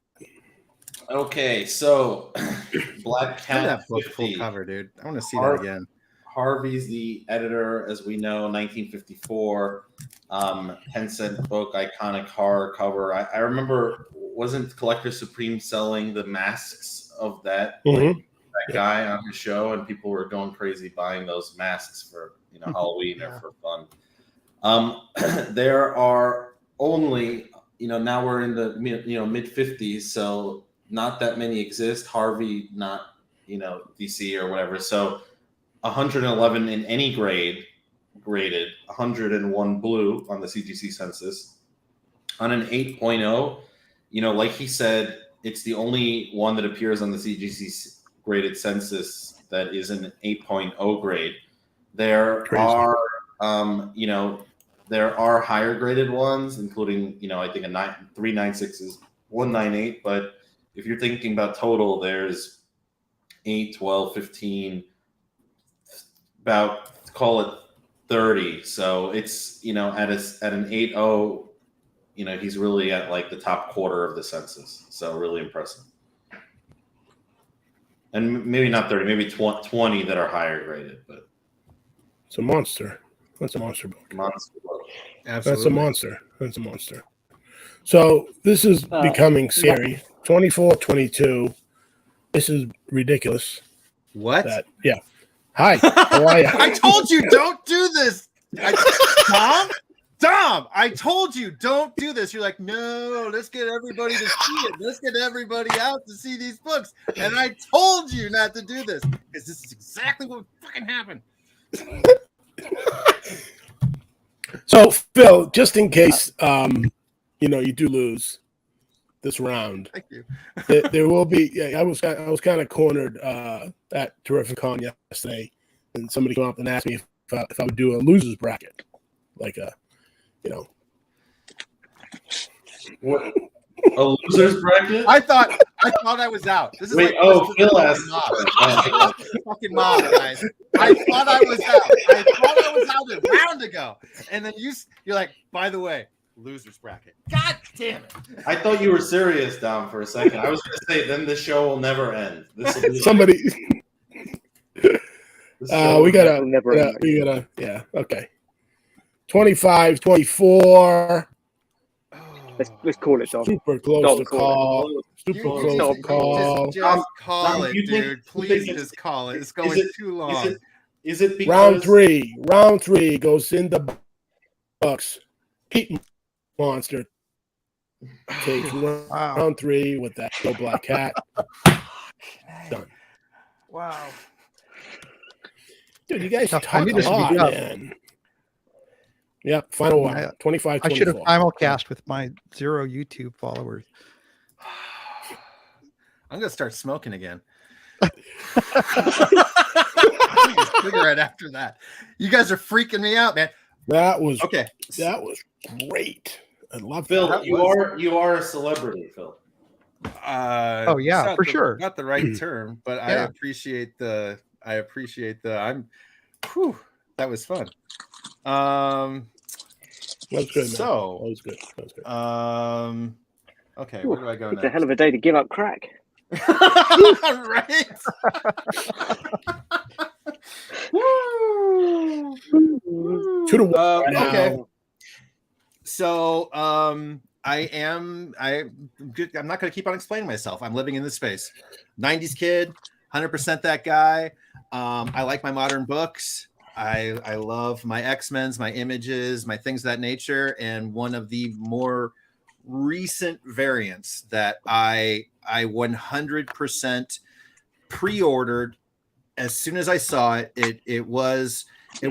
Okay, so Black Look at Cat that book full 50. cover, dude. I want to see that again. Harvey's the editor, as we know, 1954. 10-cent book, iconic horror cover. I remember, wasn't Collector Supreme selling the masks of that guy on his show, and people were going crazy buying those masks for Halloween or for fun. There are only now we're in the mid 50s, so not that many exist. Harvey, not DC or whatever. So 111 in any grade, graded 101 blue on the CGC census. On an 8.0, like he said, it's the only one that appears on the CGC graded census that is an 8.0 grade. There are, there are higher graded ones, including, I think 396 198. But if you're thinking about total, there's 8, 12, 15, about call it 30. So it's at an 8.0, he's really at like the top quarter of the census. So really impressive. And maybe not 30, maybe 20 that are higher graded, but it's a monster. That's a monster book. Monster book. Absolutely. That's a monster. That's a monster. So this is becoming scary. 24, 22. This is ridiculous. What? Yeah. Hi. How are you? I told you don't do this. Dom, I told you don't do this. You're like, no, let's get everybody to see it. Let's get everybody out to see these books. And I told you not to do this because this is exactly what fucking happened. So, Phil, just in case you do lose this round, Thank you. there will be. Yeah, I was kind of cornered at Terrificon yesterday, and somebody came up and asked me if I would do a losers bracket, like What? A losers bracket? I thought I was out. This is Wait, like Phil asked. fucking mob, guys. I thought I was out. I thought I was out a round ago, and then you're like, by the way, losers bracket. God damn it! I thought you were serious, Dom, for a second. I was going to say, then the show will never end. This will be somebody. We gotta. Yeah. Okay. 25, 24. Let's call it, Dom. Super close Dom, to call call. Super Call close it. to call. Just call it, you think- dude. Please just call it. It's going too long. Is it because Round three goes in the Bucks. Peat Monster takes round 3 with that Black Cat. Done. Wow. Dude, you guys I talk knew a this would lot, be tough. man. Yeah, final one. 25, I should have 24. simulcast with my 0 YouTube followers. I'm gonna start smoking again. Cigarette after that. You guys are freaking me out, man. That was Okay. That was great. I love Phil? that. You are a celebrity, Phil. Oh, yeah, it's not for the- sure. Not the right term, but I Yeah. appreciate the. That was fun. That was good, man. So- that was good. That was good. Okay, where do I go It's now? a hell of a day to give up crack. Right. To the wall right now. Okay. So I'm not going to keep on explaining myself. I'm living in this space. 90s kid, 100% that guy. I like my modern books. I love my X-Men's, my Images, my things of that nature. And one of the more recent variants that I 100% pre-ordered as soon as I saw it. It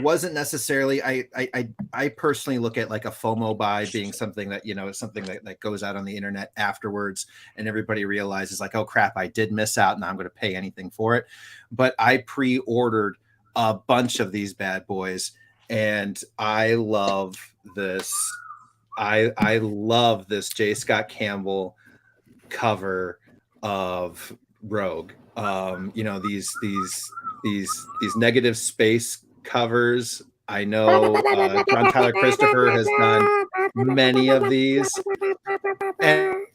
wasn't necessarily, I personally look at like a FOMO buy being something that, something that goes out on the internet afterwards and everybody realizes like, oh crap, I did miss out and I'm going to pay anything for it. But I pre-ordered a bunch of these bad boys and I love this. I love this J. Scott Campbell cover of Rogue. These negative space covers. I know John Tyler Christopher has done many of these, and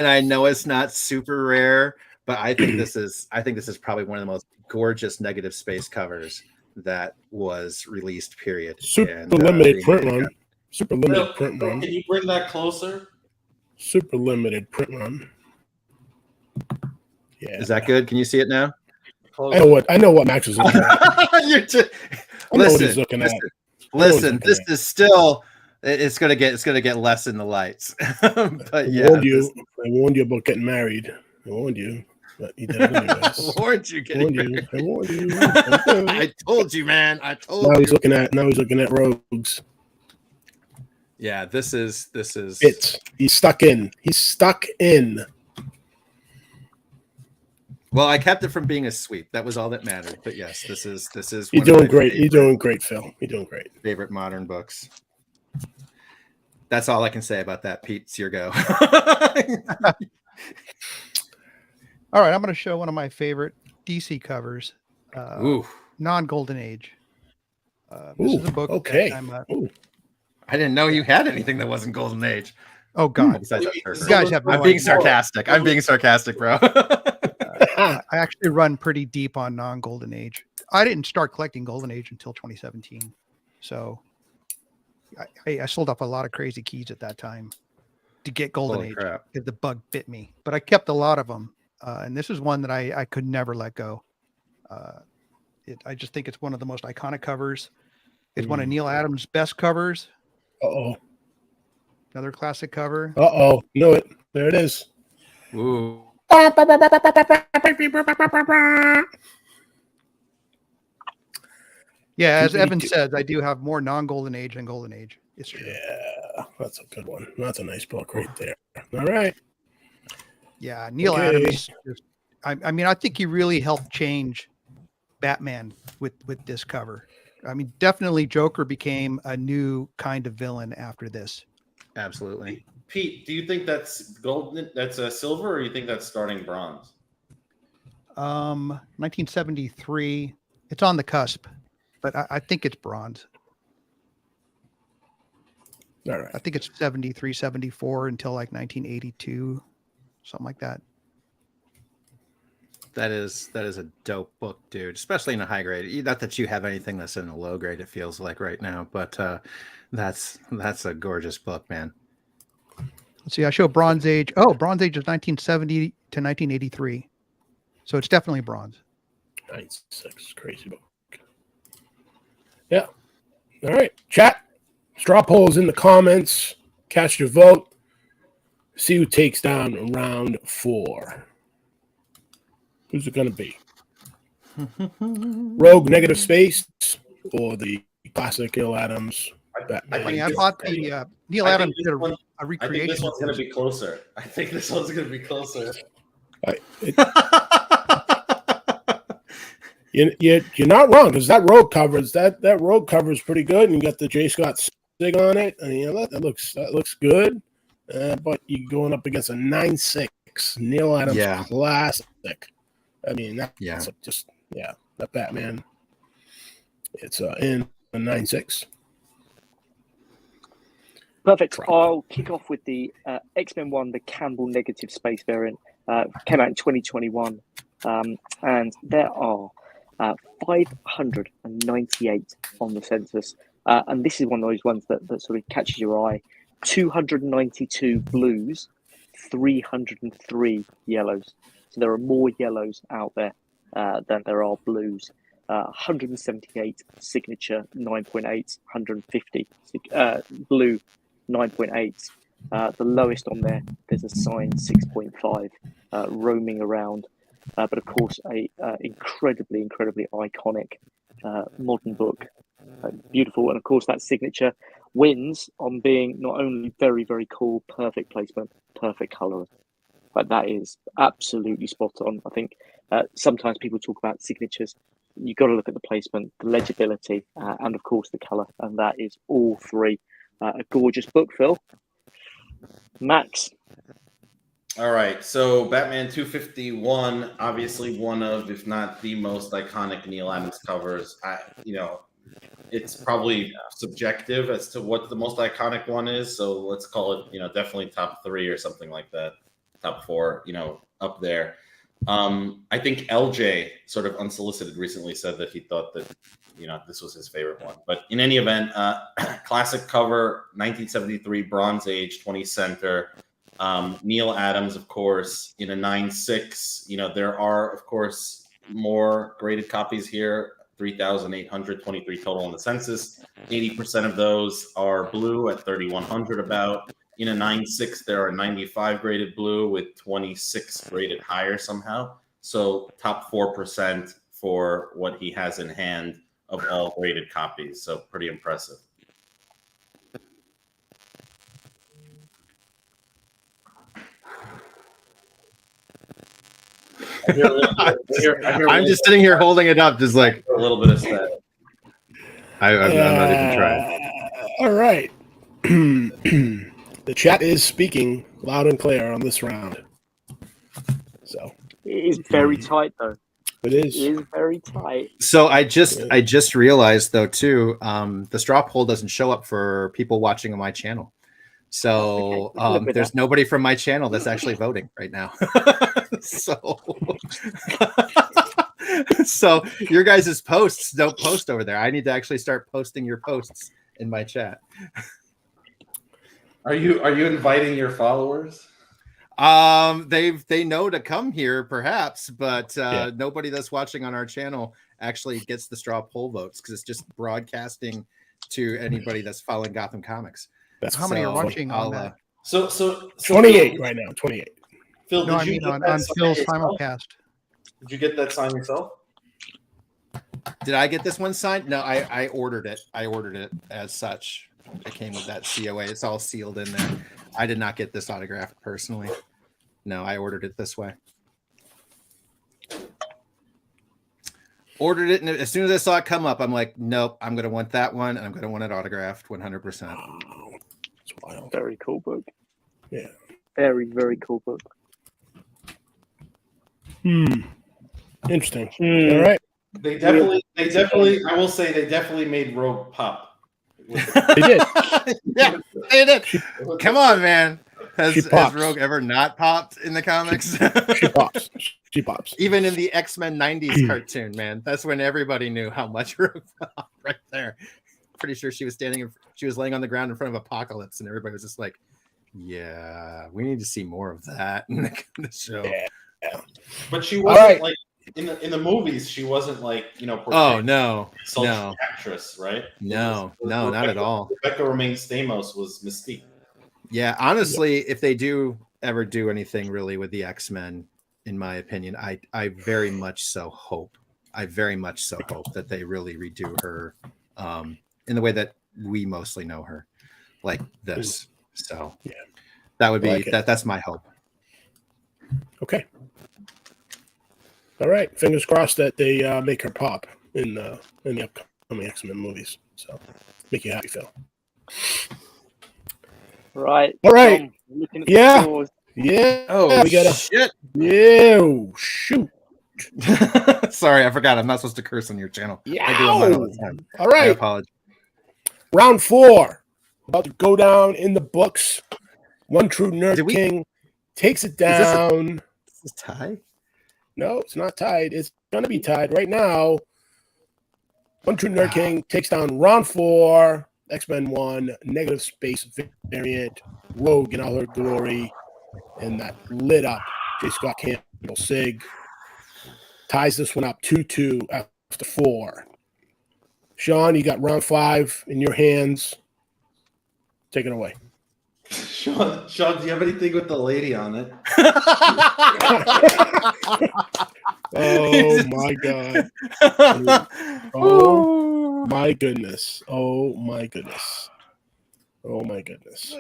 I know it's not super rare, but I think this is probably one of the most gorgeous negative space covers that was released. Period. Super limited print run. Super limited print run. Can you bring that closer? Super limited print run. Yeah. Is that good? Can you see it now? I know what Max is looking at. Listen, this is still it's gonna get less in the lights. But yeah, I warned you about getting married. I warned you, but you did it anyways. I warned you getting married. I warned you. I told you, man. I told you. Now he's looking at Rogues. Yeah, this is it. He's stuck in. Well, I kept it from being a sweep. That was all that mattered. But yes, this is. You're doing great. You're doing great, Phil. You're doing great. Favorite modern books. That's all I can say about that. Pete, it's your go. All right, I'm going to show one of my favorite DC covers. Non-Golden Age. This is a book. Okay. I didn't know you had anything that wasn't Golden Age. Oh God! You guys have. I'm being sarcastic. I'm being sarcastic, bro. I actually run pretty deep on non-Golden Age. I didn't start collecting Golden Age until 2017, so I sold off a lot of crazy keys at that time to get Golden Age because the bug bit me. But I kept a lot of them, and this is one that I could never let go. I just think it's one of the most iconic covers. It's one of Neil Adams' best covers. Another classic cover. Know it. There it is. Ooh. Yeah, as Evan says, I do have more non-Golden Age than Golden Age. It's true. Yeah, that's a good one. That's a nice book right there. All right. Yeah, Neil Adams. I mean, I think he really helped change Batman with this cover. I mean, definitely Joker became a new kind of villain after this. Absolutely. Pete, do you think that's golden? That's a silver, or you think that's starting bronze? 1973. It's on the cusp, but I think it's bronze. All right. I think it's 73, 74 until like 1982, something like that. That is a dope book, dude. Especially in a high grade. Not that you have anything that's in a low grade. It feels like right now, but that's a gorgeous book, man. Let's see. I show Bronze Age. Oh, Bronze Age is 1970 to 1983, so it's definitely bronze. 96, crazy book. Yeah. All right, chat. Straw polls in the comments. Cast your vote. See who takes down round 4. Who's it going to be? Rogue Negative Space or the classic Neil Adams Batman? I bought the Neil Adams did a recreation. I think this one's going to be closer. You're not wrong, because that Rogue cover is pretty good, and you got the J. Scott Sig on it, and that looks good. But you're going up against a 9.6 Neil Adams classic. I mean, that Batman. It's in a 9.6. Perfect. I'll kick off with the X-Men 1, the Campbell Negative Space variant. Came out in 2021. And there are 598 on the census. And this is one of those ones that sort of catches your eye. 292 blues, 303 yellows. So there are more yellows out there than there are blues. 178 signature 9.8, 150 blue 9.8. The lowest on there's a signed 6.5 roaming around. But of course, a incredibly iconic modern book. Beautiful. And of course, that signature wins on being not only very, very cool, perfect placement, perfect coloring. But that is absolutely spot on. I think sometimes people talk about signatures. You've got to look at the placement, the legibility, and of course the color. And that is all three. A gorgeous book, Phil. Max. All right, so Batman 251, obviously one of, if not the most iconic Neil Adams covers. It's probably subjective as to what the most iconic one is. So let's call it, definitely top 3 or something like that, top 4, up there. I think LJ, sort of unsolicited, recently said that he thought that, this was his favorite one. But in any event, classic cover, 1973, Bronze Age, 20 center. Neil Adams, of course, in a 9.6. There are, of course, more graded copies here, 3,823 total in the census. 80% of those are blue at 3,100 about. In a 9.6, there are 95 graded blue with 26 graded higher somehow. So top 4% for what he has in hand of all graded copies. So pretty impressive. I'm just sitting here holding it up, just like a little bit of stat. I'm not even trying. All right. The chat is speaking loud and clear on this round. So it is very tight, though. It is. It is very tight. So I just realized though too, the straw poll doesn't show up for people watching on my channel. So Okay. there's nobody from my channel that's actually voting right now. So your guys' posts don't post over there. I need to actually start posting your posts in my chat. Are you inviting your followers? They know to come here perhaps, but nobody that's watching on our channel actually gets the straw poll votes because it's just broadcasting to anybody that's following Gotham Comics. That's how many are watching on that? So 28 Phil, right now. 28. Phil, No, I mean on Phil's simulcast. Did you get that sign yourself? Did I get this one signed? No, I ordered it. I ordered it as such. It came with that COA. It's all sealed in there. I did not get this autographed personally. No, I ordered it this way. Ordered it, and as soon as I saw it come up, I'm like, nope, I'm going to want that one, and I'm going to want it autographed 100%. Oh, that's wild. Very cool book. Yeah. Very, very cool book. Interesting. All right. They definitely, I will say, they definitely made Rogue pop. They did. Yeah, they did. Come on, man. Has pops. Rogue ever not popped in the comics? She pops. She pops. Even in the X-Men 90s cartoon, man. That's when everybody knew how much Rogue popped right there. Pretty sure she was laying on the ground in front of Apocalypse, and everybody was just like, yeah, we need to see more of that in the show. Yeah. But she wasn't like in the movies. She wasn't like Oh no, actress, right? No, not at all. Rebecca Romaine Stamos was Mystique. Yeah, honestly, if they do ever do anything really with the X-Men, in my opinion, I very much so hope that they really redo her in the way that we mostly know her, like this. So yeah, that would be that's my hope. Okay. All right. Fingers crossed that they make her pop in the upcoming X-Men movies. So make you happy, Phil. Right. All right. Looking at Yeah. the scores. Yeah. Oh, we gotta. shit. Yeah. Oh, shoot. Sorry, I forgot. I'm not supposed to curse on your channel. Yeah. I do on mine all the time. All I right. apologize. Round 4. About to go down in the books. One True Nerdking takes it down. Is this tie? No, it's not tied. It's going to be tied right now. One True Nerdking takes down round 4. X-Men 1, Negative Space variant, Rogue in all her glory, and that lit up J. Scott Campbell Sig. Ties this one up 2-2 after 4. Sean, you got round 5 in your hands. Take it away. Sean, do you have anything with the lady on it? Oh my God. Oh my goodness. Oh my goodness. Oh my goodness.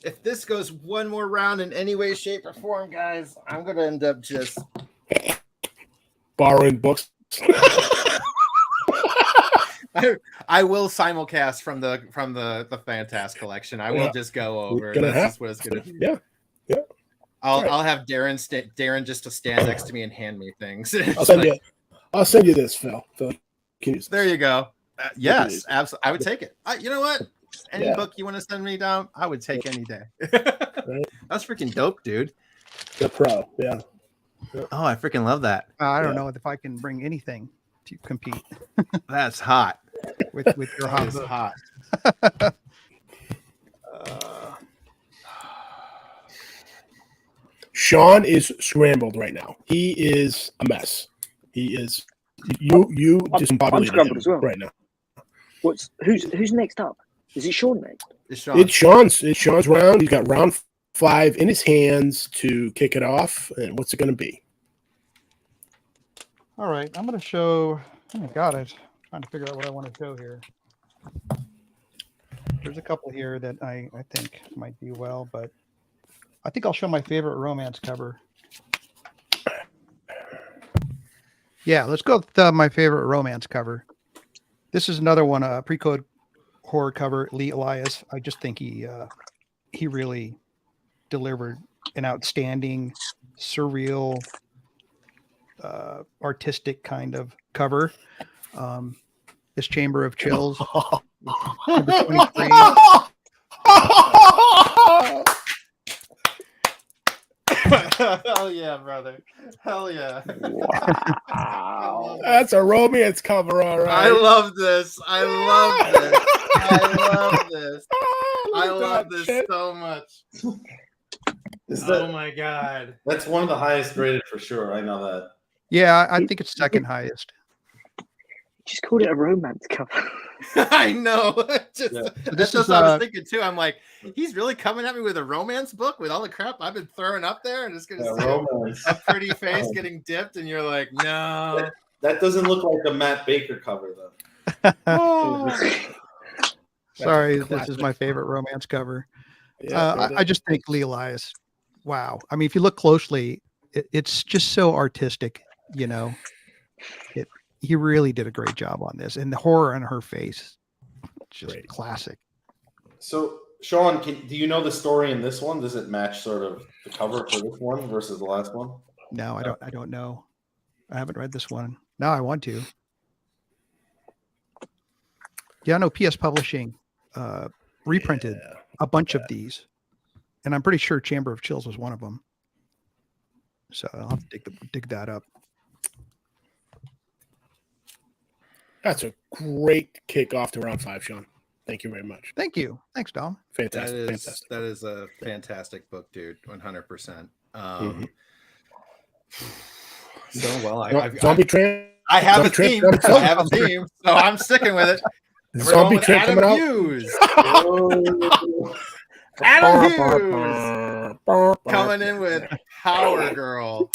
If this goes one more round in any way, shape, or form, guys, I'm gonna end up just Borrowing books. I will simulcast from the Fantast collection. I will just go over. That's just what it's gonna be. Yeah. I'll have Darren just to stand next to me and hand me things. I'll send you this, Phil. Can you use there this? you go. Yes, absolutely. I would take it. You know what? Any book you want to send me down, I would take any day. That's freaking dope, dude. The pro, yeah. Oh, I freaking love that. I don't know if I can bring anything to compete. That's hot. with your hot book. Hot. Sean is scrambled right now. He is a mess. He is. You I'm discombobulated scrambled him as well. right now. Who's next up? Is it Sean next? It's Sean. It's Sean's round. He's got round 5 in his hands to kick it off. And what's it going to be? All right, I'm going to show. Oh my God, I'm trying to figure out what I want to show here. There's a couple here that I think might do well, but I think I'll show my favorite romance cover. Yeah, let's go with my favorite romance cover. This is another one, a pre-code horror cover, Lee Elias. I just think he really delivered an outstanding, surreal, artistic kind of cover. This Chamber of Chills, number 23. Hell yeah, brother. Hell yeah. Wow. That's a romance cover, all right. I love this. I love this. I love this so much. Oh my God. That's one of the highest rated for sure. I know that. Yeah, I think it's second highest. Just called it a romance cover. I know. Yeah. That's just what I was thinking too. I'm like, he's really coming at me with a romance book with all the crap I've been throwing up there, and just gonna see a pretty face getting dipped, and you're like, no. That doesn't look like a Matt Baker cover though. Sorry, this is my favorite romance cover. Yeah, I just think Lee Elias. Wow. I mean, if you look closely, it's just so artistic. You know, he really did a great job on this, and the horror on her face, just great. Classic. So, Sean, do you know the story in this one? Does it match sort of the cover for this one versus the last one? No, I don't know. I haven't read this one. Now I want to. Yeah, I know PS Publishing reprinted a bunch of these, and I'm pretty sure Chamber of Chills was one of them. So I'll have to dig that up. That's a great kickoff to round 5, Sean. Thank you very much. Thank you. Thanks, Dom. Fantastic. That is a fantastic book, dude. 100%. So well, I have a theme. I have a theme, so I'm sticking with it. Zombie Trip Adam coming Hughes. out. Adam Hughes coming in with Power Girl.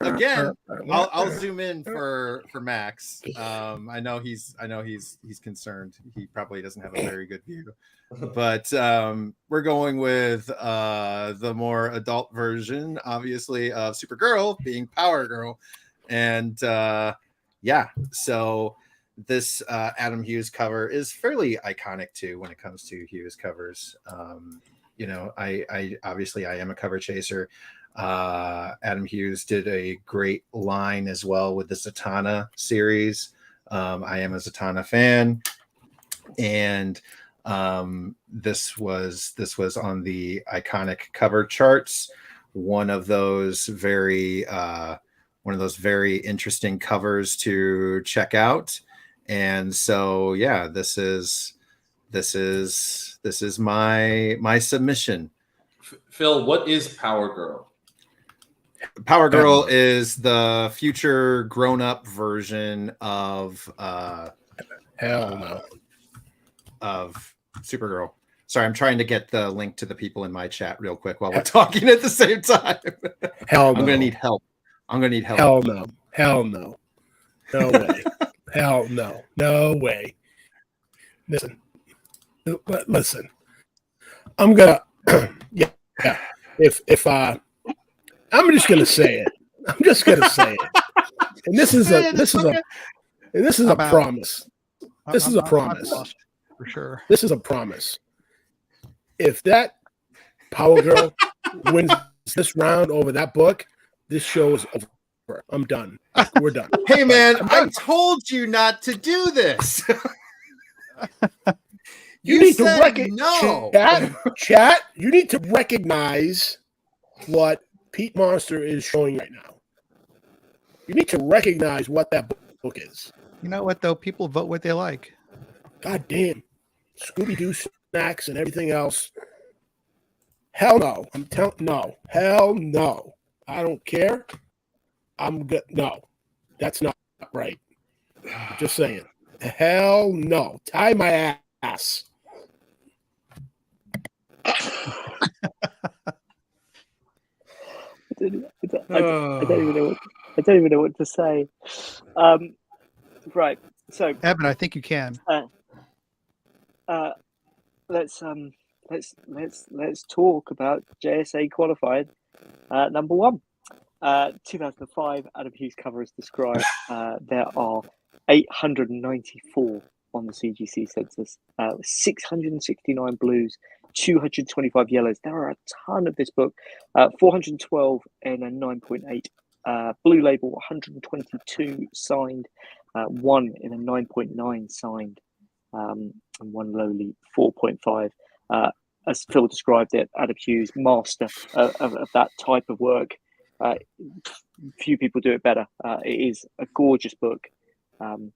Again, I'll zoom in for Max. I know he's concerned. He probably doesn't have a very good view, but we're going with the more adult version, obviously, of Supergirl being Power Girl, and so this Adam Hughes cover is fairly iconic too when it comes to Hughes covers. I obviously I am a cover chaser. Adam Hughes did a great line as well with the Zatanna series. I am a Zatanna fan, and this was on the iconic cover charts. One of those very interesting covers to check out. And so yeah, this is my submission. Phil, what is Power Girl? Power Girl is the future grown-up version of Hell no. of Supergirl. Sorry, I'm trying to get the link to the people in my chat real quick while we're talking at the same time. Hell no. I'm gonna need help. Hell no. Hell no. No way. Hell no. No way. Listen. I'm gonna yeah. If I'm just gonna say it. I'm just gonna say it. And this is a promise. This is a promise. Lost, for sure. This is a promise. If that Power Girl wins this round over that book, this show is over. I'm done. We're done. Hey man, I told you not to do this. You need to chat. You need to recognize what Peat Monster is showing right now. You need to recognize what that book is. You know what though? People vote what they like. God damn. Scooby-Doo snacks and everything else. Hell no. No. Hell no. I don't care. I'm good. No. That's not right. Just saying. Hell no. Tie my ass. I don't even know what to say. Right. So Evan, I think you can. Let's talk about JSA qualified number 1. 2005 Adam Hughes cover is described. There are 894 on the CGC census, 669 blues, 225 yellows. There are a ton of this book. 412 in a 9.8. Blue label 122 signed, 1 in a 9.9 signed, and 1 lowly 4.5. As Phil described it, Adam Hughes, master of that type of work. Few people do it better. It is a gorgeous book. I'll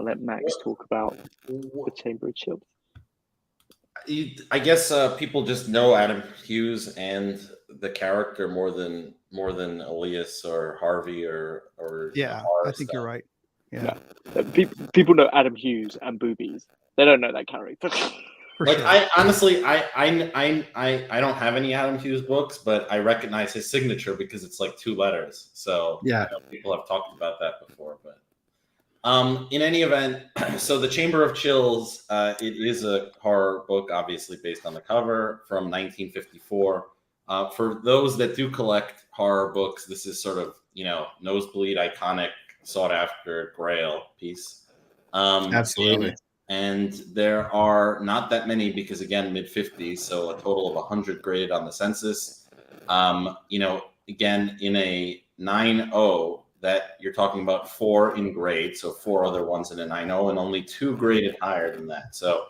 let Max talk about the Chamber of Chills. I guess people just know Adam Hughes and the character more than Elias or Harvey or Yeah, I think you're right. Yeah. People know Adam Hughes and boobies. They don't know that character. Like sure. I honestly, I don't have any Adam Hughes books, but I recognize his signature because it's like 2 letters. So yeah, people have talked about that before. But in any event, so the Chamber of Chills, it is a horror book, obviously based on the cover from 1954. For those that do collect horror books, this is sort of nosebleed, iconic, sought after Grail piece. Absolutely. And there are not that many because, again, mid-50s, so a total of 100 graded on the census. Again, in a 9.0, that you're talking about 4 in grade, so 4 other ones in a 9.0, and only 2 graded higher than that. So,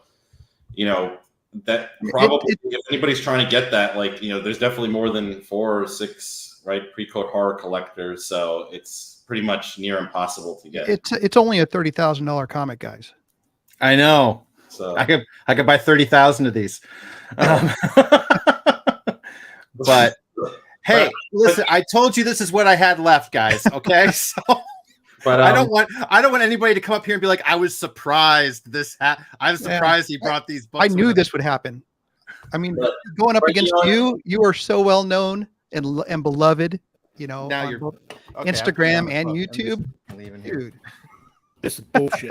that probably, if anybody's trying to get that, there's definitely more than 4 or 6, right, pre-code horror collectors. So it's pretty much near impossible to get. It's only a $30,000 comic, guys. I know. So I could buy 30,000 of these. But hey, listen, I told you this is what I had left, guys. Okay, so but I don't want anybody to come up here and be like, I was surprised I was surprised he brought these books. I knew this would happen. I mean, going up against you are so well known and beloved. Now you're Instagram and YouTube. I'm leaving here. Dude. This is bullshit.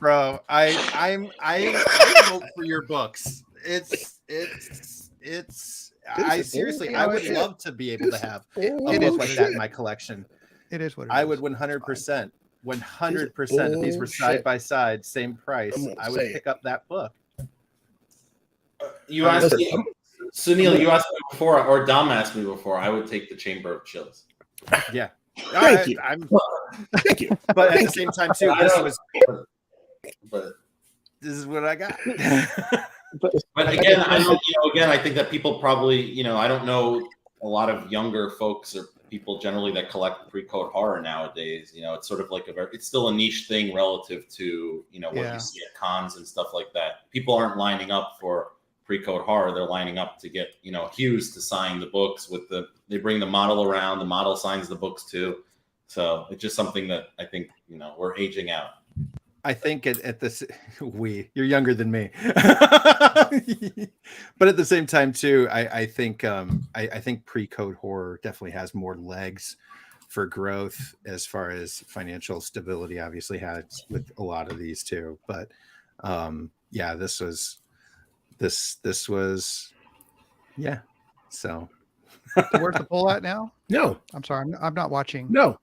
Bro, I vote for your books. I seriously, I would love to be able to have a book like that in my collection. It is what it is. I would 100%. If these were side by side, same price, I would pick up that book. You asked me, Sunil, you asked me before, or Dom asked me before, I would take the Chamber of Chills. Yeah. Thank you. Thank you. But at the same time, too, this is what I got. But again, I think that people probably, I don't know a lot of younger folks or people generally that collect pre-code horror nowadays. You know, it's sort of like it's still a niche thing relative to, you know, what you see at cons and stuff like that. People aren't lining up for pre-code horror. They're lining up to get, you know, Hughes to sign the books they bring the model around, the model signs the books too. So it's just something that I think, you know, we're aging out. I think at this, you're younger than me, but at the same time too, I think pre-code horror definitely has more legs for growth as far as financial stability. Obviously, has with a lot of these too, but yeah, this was. So Where's the poll at now? No, I'm sorry, I'm not watching. no.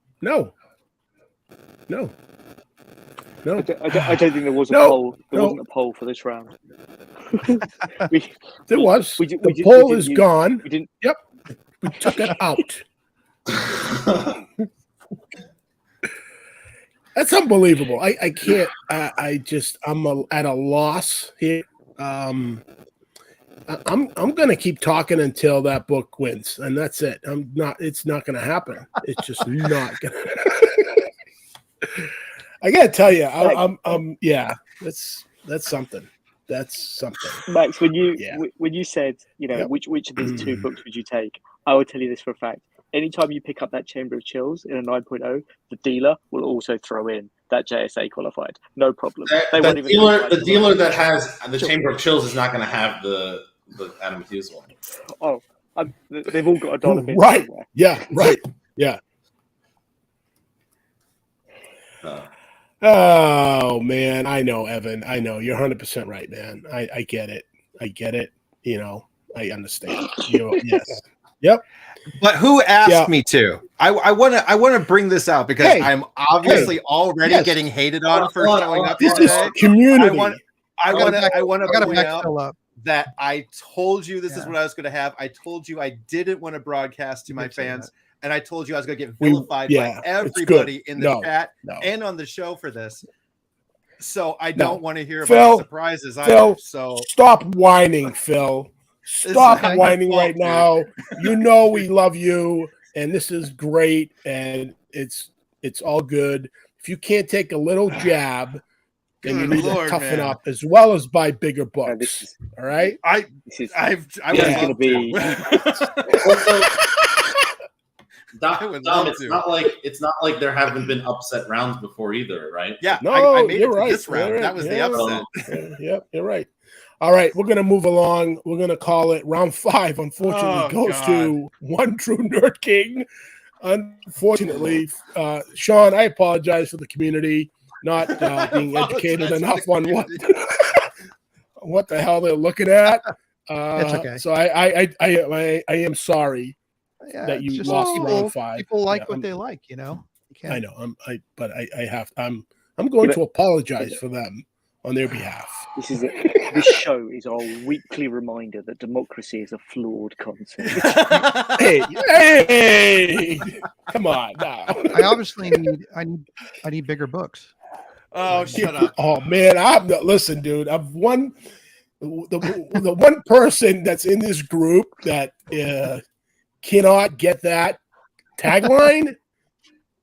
I don't think there was a poll. There wasn't a poll for this round. There was. The poll is gone. We didn't. Yep, we took it out. That's unbelievable. I can't. I'm at a loss here. I'm going to keep talking until that book wins, and that's it. It's not going to happen. It's just not going to. I got to tell you, yeah, that's something. That's something. Max, when you said, you know, which of these two books would you take? I will tell you this for a fact. Anytime you pick up that Chamber of Chills in a 9.0, the dealer will also throw in that JSA qualified. No problem. The dealer that has the Chamber of Chills is not going to have the Adam Hughes one. Oh, they've all got a dollar bin right. somewhere. Yeah, right. Yeah. Oh man, I know, Evan. I know you're 100% right, man. I get it. You know, I understand. Yes. Yep. But who asked me to? I want to bring this out because I'm obviously already getting hated on for showing up this today. Is community. I want to point out up. that I told you this is what I was going to have. I told you I didn't want to broadcast to my fans, and I told you I was going to get vilified by everybody in the chat and on the show for this. So I don't want to hear about the surprises either. So stop whining, Phil. Stop whining right now. You know we love you, and this is great, and it's all good. If you can't take a little jab, then you need to toughen up as well as buy bigger books. All right? I was going to be. Dom, it's not like there haven't been upset rounds before either, right? Yeah, no, I made you're it to right. this round. Right. That was the upset. Yep, you're right. All right, we're going to move along. We're going to call it round 5. Unfortunately, goes to One True Nerdking. Unfortunately, Sean, I apologize for the community not being educated enough on what the hell they're looking at. It's okay. So I am sorry that you lost round 5. People like what they like, you know. I know. I'm going to apologize for them on their behalf. This show is our weekly reminder that democracy is a flawed concept. hey, come on now. I obviously need bigger books. Oh, shut up! Oh man, listen, dude. I've won the one person that's in this group that cannot get that tagline.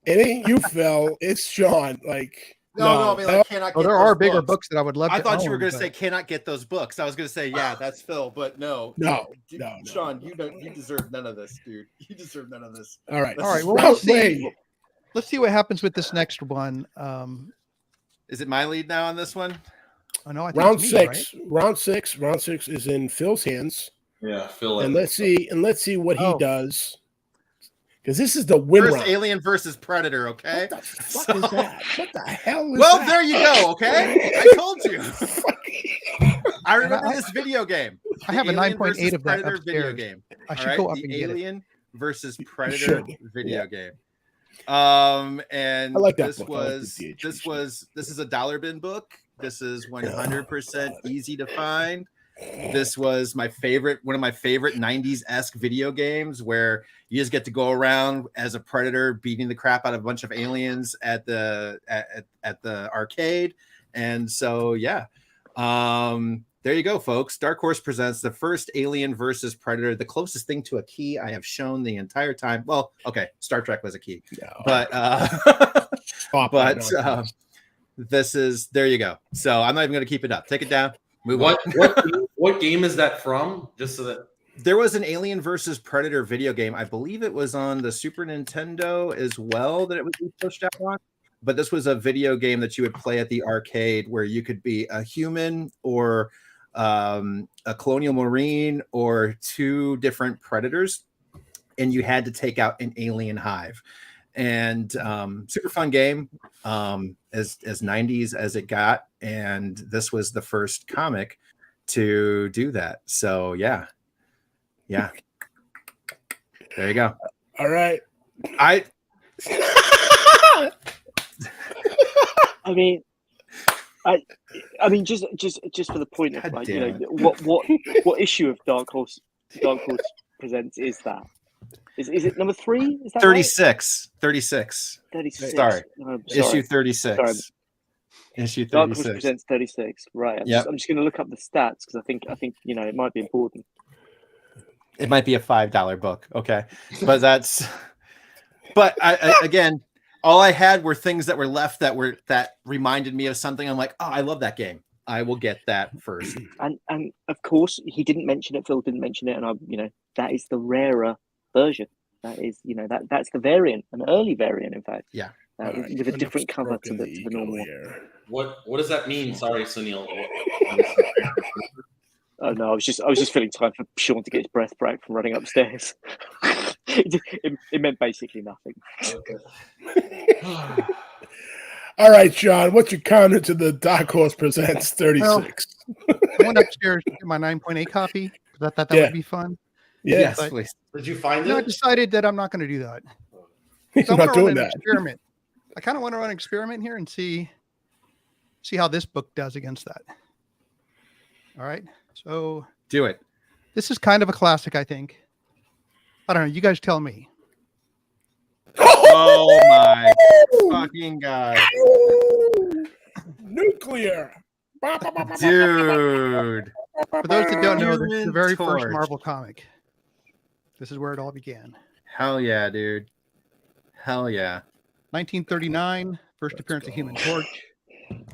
It ain't you, Phil. It's Sean. Like. No, I mean, like, cannot get there are bigger books that I would love to I thought own, you were going to say cannot get those books. I was going to say, yeah, that's Phil, but no. Sean, you deserve none of this, dude. You deserve none of this. All right. Well, let's see what happens with this next one. Is it my lead now on this one? Oh, no, I think round it's me, 6. Right? Round 6 is in Phil's hands. Yeah, Phil. And let's see what he does. Because this is the win round. Alien versus Predator, okay? What the fuck is that? What the hell is that? There you go, okay? I told you. I remember this video game. I have a 9.8 of that upstairs. Video game. I should go up and get it. Alien versus Predator video game. And I like that this book. was this is a dollar bin book. This is 100% easy to find. This was one of my favorite 90s-esque video games where you just get to go around as a predator beating the crap out of a bunch of aliens at the arcade. And so there you go, folks. Dark Horse presents the first Alien versus Predator, the closest thing to a key I have shown the entire time. Well, okay, Star Trek was a key, but this is, there you go. So I'm not even going to keep it up. Take it down. Move on. What game is that from? Just so that there was an Alien versus Predator video game. I believe it was on the Super Nintendo as well that it was pushed out on. But this was a video game that you would play at the arcade where you could be a human or a colonial marine or two different predators, and you had to take out an alien hive. And super fun game, as 90s as it got. And this was the first comic to do that. So yeah. There you go. All right. I mean, just for the point of, like, you know, what issue of Dark Horse Presents is that? Is it number 3? Is that 36? Right? 36. 36. Sorry. No, sorry. Issue 36. Sorry. Issue 36. Dark Horse Presents 36. Right. I'm just going to look up the stats because I think you know, it might be important. It might be a $5 book. Okay, but I again, all I had were things that were left that reminded me of something. I'm like, oh, I love that game. I will get that first. And of course, he didn't mention it. Phil didn't mention it, and that is the rarer version. That is, that's the variant, an early variant, in fact. Yeah. With a different cover to the normal one. What does that mean? Sorry, Sunil. Oh no, I was just feeling time for Sean to get his breath back from running upstairs. it meant basically nothing. Okay. All right, Sean, what's your counter to the Dark Horse Presents 36? Well, I went upstairs to get my 9.8 copy because I thought that would be fun. Yes, but, please. Did you find it? I decided that I'm not going to do that. He's So not doing that. Experiment. I kind of want to run an experiment here and see how this book does against that. All right. So do it. This is kind of a classic, I think. I don't know. You guys tell me. Oh my fucking god. Nuclear. Dude. For those that don't know, this is the very Torch. first Marvel comic. This is where it all began. Hell yeah, dude. Hell yeah. 1939, first appearance of Human Torch,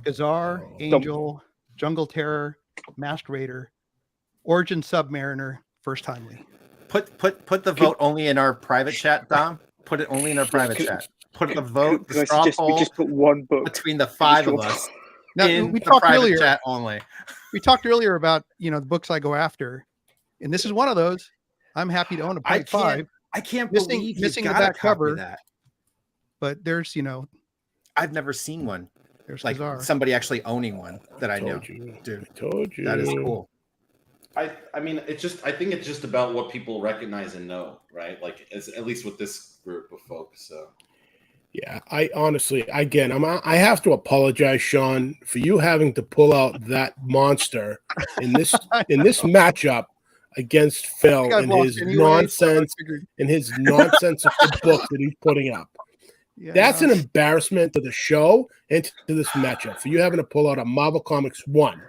Gazar, Angel, Jungle Terror, Masked Raider, Origin Submariner, first timely. Put the vote only in our private chat, Dom. Put it only in our private chat. Put the vote, the straw poll, we just put one book between the 5 of us. Now, in we the talked private earlier. Chat only. We talked earlier about the books I go after, and this is one of those. I'm happy to own a 0.5. I can't Missing- believe missing you've the got back a copy cover. of that. But there's I've never seen one. there's Like Gazar. somebody actually owning one that I know. Told you. Dude, Told you. that is cool. I mean, I think it's just about what people recognize and know, right? Like, at least with this group of folks. So, Yeah, I honestly, again, I have to apologize, Sean, for you having to pull out that monster in this matchup against Phil I've and lost his anyway, so I nonsense figured- and his nonsensical book that he's putting up. Yeah, That's an embarrassment to the show and to this matchup for you having to pull out a Marvel Comics 1.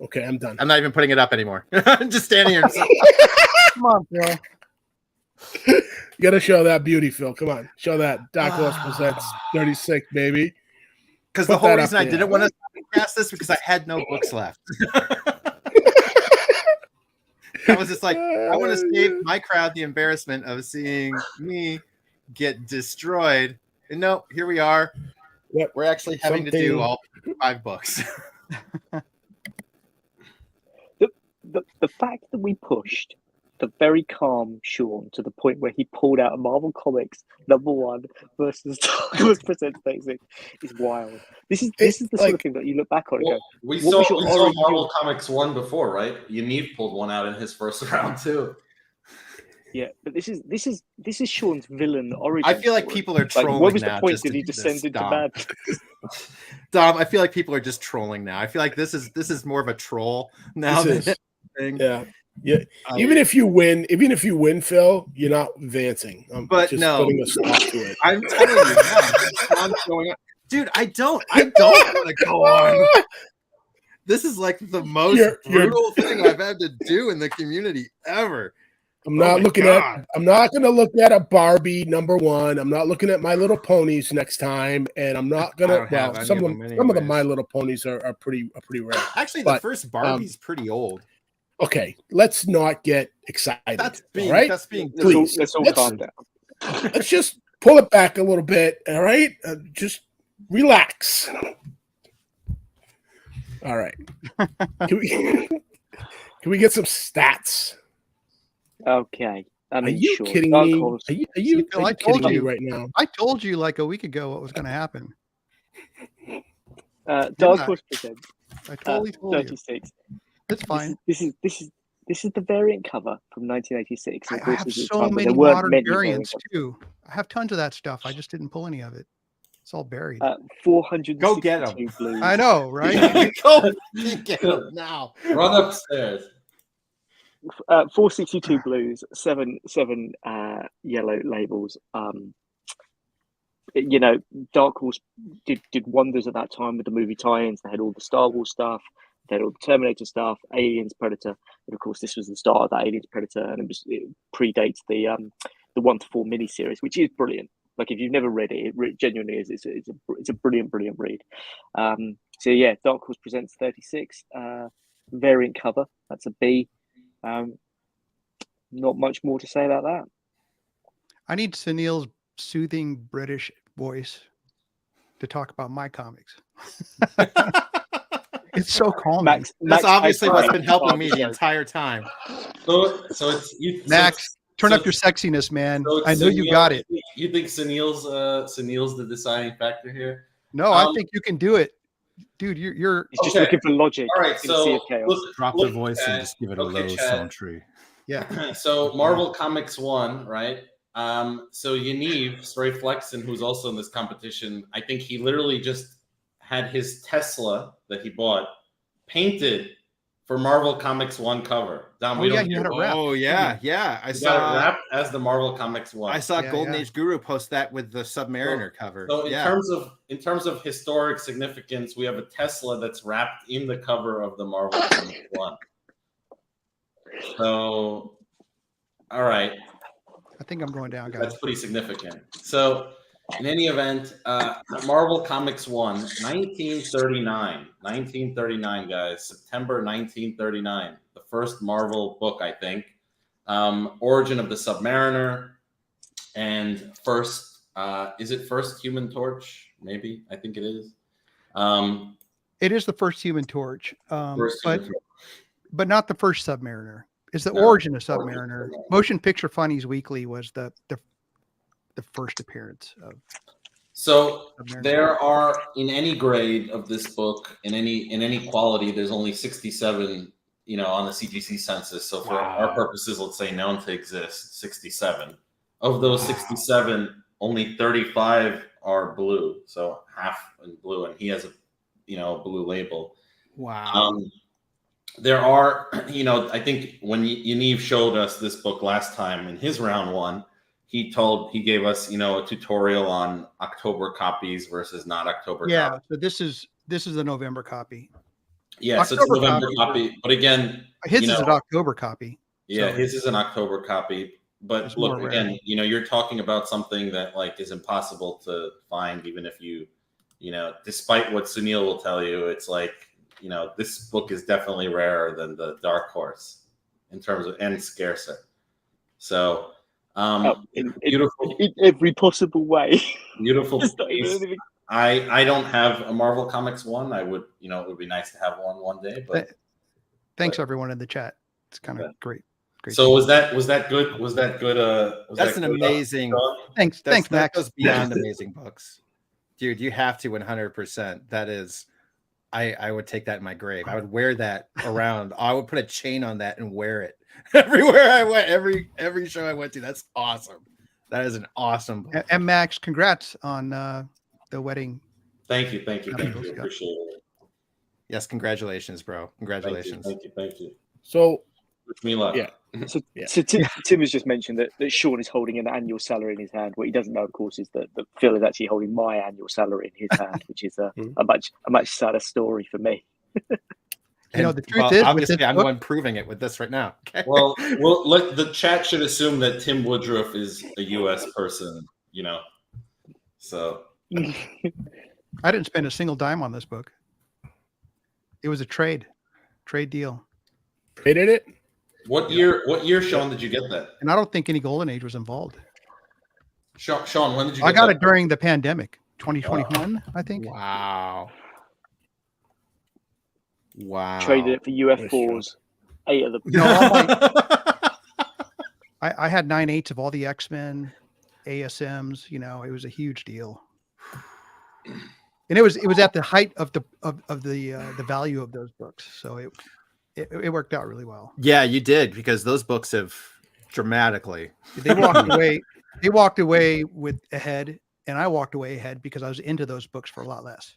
Okay, I'm done. I'm not even putting it up anymore. I'm just standing here. Come on, Phil. You got to show that beauty, Phil. Come on, show that. Dark Horse Presents 36, baby. Because the Put whole that up reason I there. didn't want to cast this because I had no books left. I was just like, I want to save my crowd the embarrassment of seeing me get destroyed. And no, here we are. Yep. We're actually having to do all 5 books. The fact that we pushed the very calm Sean to the point where he pulled out a Marvel Comics #1 versus Dark Horse Presents 36 is wild. This is the sort of thing that you look back on and well, go, we what was saw your origin? Marvel Comics 1 before, right? Yaniv pulled one out in his first round too. Yeah, but this is Sean's villain origin. I feel like story. people are trolling what was now. the point? just Did to he do this, descend into Dom. bad? Dom, I feel like people are just trolling now. I feel like this is more of a troll now. This than is- anything. Yeah. Yeah. Even if you win, Phil, you're not advancing. I'm But just no. putting a stop to it. I'm telling you now, I'm going on. Dude, I don't want to go on. This is like the most You're- brutal thing I've had to do in the community ever. I'm not my looking God. at. I'm not going to look at a Barbie #1. I'm not looking at My Little Ponies next time, and I'm not going I to. don't have Well, any some of of them, them some of the anyways. My Little Ponies are pretty rare. Actually, the But, first Barbie's pretty old. Okay, let's not get excited. That's all right. That's being Please. Let's all Let's- calm down. Let's just pull it back a little bit. All right, just relax. All right. Can we get some stats? Okay. I Are mean, you sure. kidding Dark me? Horse. Are you Phil, I kidding told me you. right now? I told you like a week ago what was going to happen. Dark I? Horse presents I totally told you. 36. It's fine. This is the variant cover from 1986. I Of course, have this is so time when many there weren't modern many variants variant too. I have tons of that stuff. I just didn't pull any of it. It's all buried. covers. 462 Go get 'em. blues. I know, right? Go get them now. Run upstairs. 462 blues, seven yellow labels. You know, Dark Horse did wonders at that time with the movie tie-ins. They had all the Star Wars stuff, they had all the Terminator stuff, Aliens, Predator, and of course, this was the start of that Aliens, Predator, and it predates the 1 to 4 miniseries, which is brilliant. Like if you've never read it, it genuinely is. It's a brilliant read. So yeah, Dark Horse presents 36 variant cover. That's a B. Not much more to say about that. I need Sunil's soothing British voice to talk about my comics. It's so calming. That's obviously I what's tried been helping me the to- entire time. So it's you, Max, turn so- up your sexiness, man. so it's I know you Sunil- got it. You think Sunil's the deciding factor here? No, I think you can do it, dude. You're He's just Okay. looking for logic. All right, in a sea of so chaos. Drop the voice and just give it a okay, low Chad. sultry. yeah. So Marvel Comics 1, right? So Yaniv, Stray Flexen, who's also in this competition, I think he literally just had his Tesla that he bought painted for Marvel Comics 1 cover. Dom, Oh, we yeah, don't he care had it what- wrapped. Oh yeah. I he got it saw wrapped as the Marvel Comics 1. Golden Yeah. Age Guru post that with the Submariner cover. So in yeah. terms of historic significance, we have a Tesla that's wrapped in the cover of the Marvel Comics 1. So, all right, I think I'm going down, guys. that's pretty significant. So, in any event, Marvel Comics 1, 1939, guys, September 1939, the first Marvel book, I think. Origin of the Submariner, and first, is it first Human Torch? Maybe, I think it is. It is the first Human Torch, First but Human Torch. but not the first Submariner. It's the No, origin of Origin of Submariner. Submariner. Motion Picture Funnies Weekly was the first appearance of So Submariner. there are, in any grade of this book, in any quality, there's only 67, on the CGC census. So for our purposes, let's say known to exist, 67. Of those 67, only 35 are blue. So half in blue, and he has a blue label. Wow. There are, I think when Yaniv showed us this book last time in his round 1, he gave us, a tutorial on October copies versus not October Yeah, copies. so this is the November copy. Yeah, so it's a October November copy. copy. But again, His is an October copy. yeah, so his is an October copy. But it's look, more again, rare. you're talking about something that is impossible to find, even if you, despite what Sunil will tell you, it's this book is definitely rarer than the Dark Horse in terms of and scarcer. So, beautiful, in every possible way. beautiful. It's not even- I don't have a Marvel Comics 1. I would, it would be nice to have one day. But Thanks everyone in the chat. It's kind of great. so was that good? Was that good? That's an amazing. Thanks, That Max. goes beyond amazing books, dude. You have to 100%. That is, I would take that in my grave. I would wear that around. I would put a chain on that and wear it everywhere I went. Every show I went to. That's awesome. That is an awesome book. And Max, congrats on the wedding. Thank you. Appreciate it. Yes, congratulations, bro. Congratulations. Thank you. So Wish me luck. Yeah. So Tim has just mentioned that Sean is holding an annual salary in his hand. What he doesn't know, of course, is that Phil is actually holding my annual salary in his hand, which is a much sadder story for me. You know, the truth is, with obviously, this I'm book- the one proving it with this right now. Okay. Well, the chat should assume that Tim Woodruff is a U.S. person, you know. So I didn't spend a single dime on this book. It was a trade deal, Traded it. what year, Sean, did you get that? and I don't think any golden age was involved. Sean, when did you get I got that? it during the pandemic, 2021, I think. Wow. Traded it for UF4s. 8 of them. You know, all my, I had 9/8 of all the X-Men, ASMs. You know, it was a huge deal, and it was at the height of the value of those books. So it worked out really well. Yeah, you did, because those books have dramatically. They walked away. They walked away with ahead, and I walked away ahead because I was into those books for a lot less.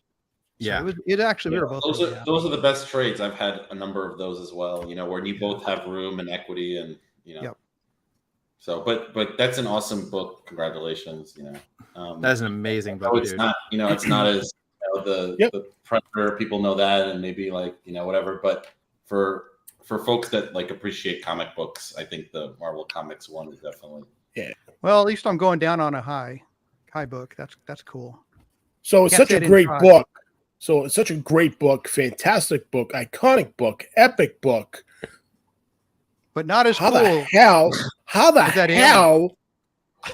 So Yeah. it actually we were both. Those really are happy. those are the best trades. I've had a number of those as well. You know, where you both have room and equity, and you know. Yep. So, but that's an awesome book. Congratulations. You know, That's an amazing so book, it's dude. not. You know, it's not as the Predator. People know that, and maybe like whatever. But for folks that like appreciate comic books, I think the Marvel Comics one is definitely. Well, at least I'm going down on a high book. That's cool. So it's Can't such say a I didn't great try. book. So it's such a great book, fantastic book, iconic book, epic book. But not as How cool. the hell? How the With that hell?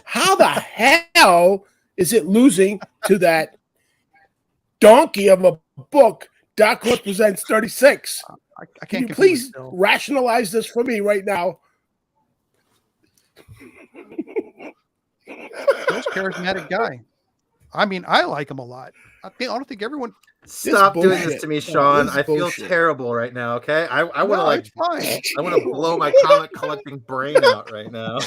How the hell is it losing to that donkey of a book? Dark Horse Presents 36. I Can can't you compete with please Phil. rationalize this for me right now? Phil's a charismatic guy. I mean, I like him a lot. I don't think everyone. Stop doing this bullshit. to me, No, Sean. this I feel bullshit. terrible right now. Okay, I want to No, like it's fine. I want to blow my comic collecting brain out right now.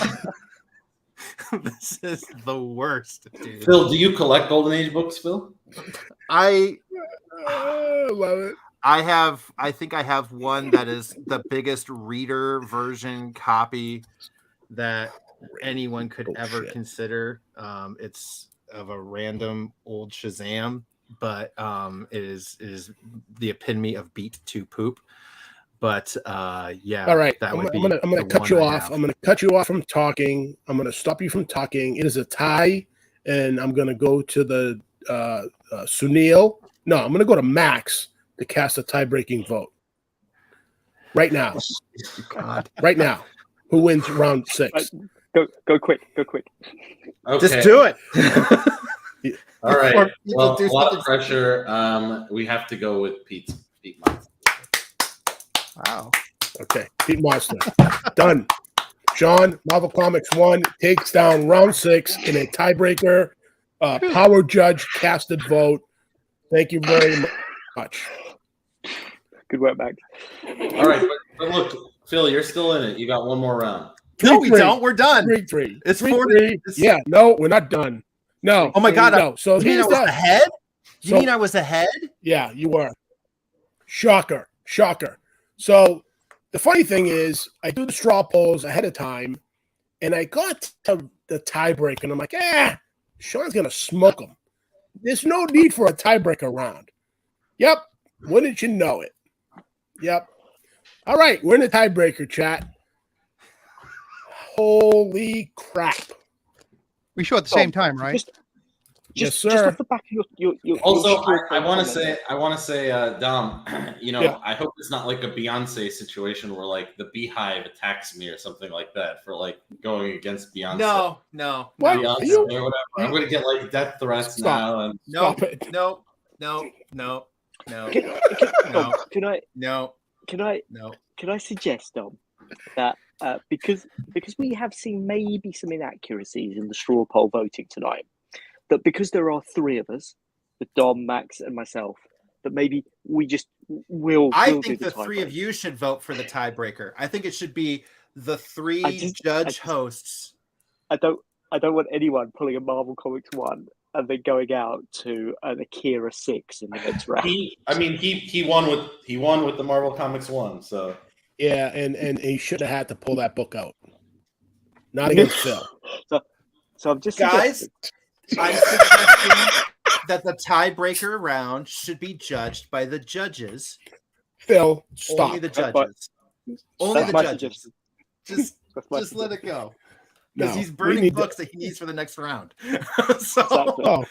This is the worst, dude. Phil, do you collect Golden Age books, Phil? I Love it. I think I have one that is the biggest reader version copy that anyone could ever Bullshit. consider. It's of a random old Shazam, but it is the epitome of beat to poop. But yeah, All right, that I'm would be gonna the cut one you I off. have. I'm gonna cut you off from talking. I'm gonna stop you from talking. It is a tie, and I'm gonna go to the Sunil. No, I'm gonna go to Max to cast a tie-breaking vote. Right now, God. right now, who wins round 6? Go quick. Okay. Just do it. All right. Before people Well, do a lot of something pressure. We have to go with Peat Monster. Wow. Okay, Peat Monster, done. Sean, Marvel Comics 1 takes down round 6 in a tiebreaker, power judge casted vote. Thank you very much. Good work, Max. All right, but look, Phil, you're still in it. You got one more round. No, we 3-3. don't. We're done. 3-3. It's 3-3. 40 it's- Yeah, no, we're not done. No. Oh my God, No. So You mean I here's was the ahead? You So- mean I was ahead? Yeah, you were. Shocker. So the funny thing is, I do the straw polls ahead of time, and I got to the tiebreaker, and I'm like, Sean's gonna smoke him. There's no need for a tiebreaker round. Yep. Wouldn't you know it? Yep. All right, we're in the tiebreaker, chat. Holy crap. We show at the same time, right? Yes, Just sir. off the back of your Also, straw I poll want to comment. say, Dom, Yeah. I hope it's not like a Beyonce situation where like the Beehive attacks me or something like that for like going against Beyonce. No. What? Beyonce Are you- or whatever. I'm gonna get like death threats Stop. now, and Stop it. No. Can I suggest, Dom, that because we have seen maybe some inaccuracies in the straw poll voting tonight, that because there are 3 of us, the Dom, Max, and myself, that maybe we just will. I do think the 3 of tiebreak. you should vote for the tiebreaker. I think it should be the 3 I just- hosts. I don't want anyone pulling a Marvel Comics 1 and then going out to an Akira 6 in the next round. he won with the Marvel Comics 1. So Yeah, and he should have had to pull that book out. Not against Phil. So I'm just Guys, suggesting- I'm suggesting that the tiebreaker round should be judged by the judges Phil, stop. Only the That's my- judges. Only That's the my judges. suggestion. Just That's my just let it suggestion. go. Because No, he's we burning need books that he needs for the next round. So Exactly. Oh,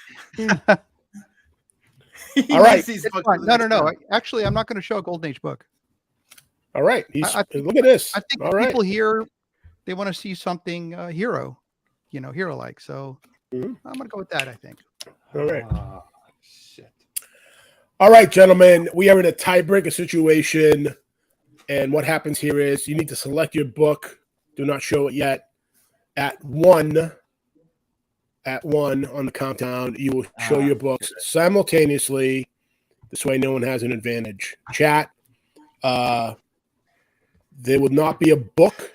he All right. needs these It's books fine. for the No, next no. round. Actually, I'm not going to show a Golden Age book. all right. I think- Look at this. I think All right. people here, they want to see something hero like. So Mhm. I'm going to go with that, I think. All right. Oh, shit. All right, gentlemen. We are in a tiebreaker situation. And what happens here is you need to select your book. Do not show it yet. At one on the countdown, you will show your books simultaneously. This way, no one has an advantage. Chat. There will not be a book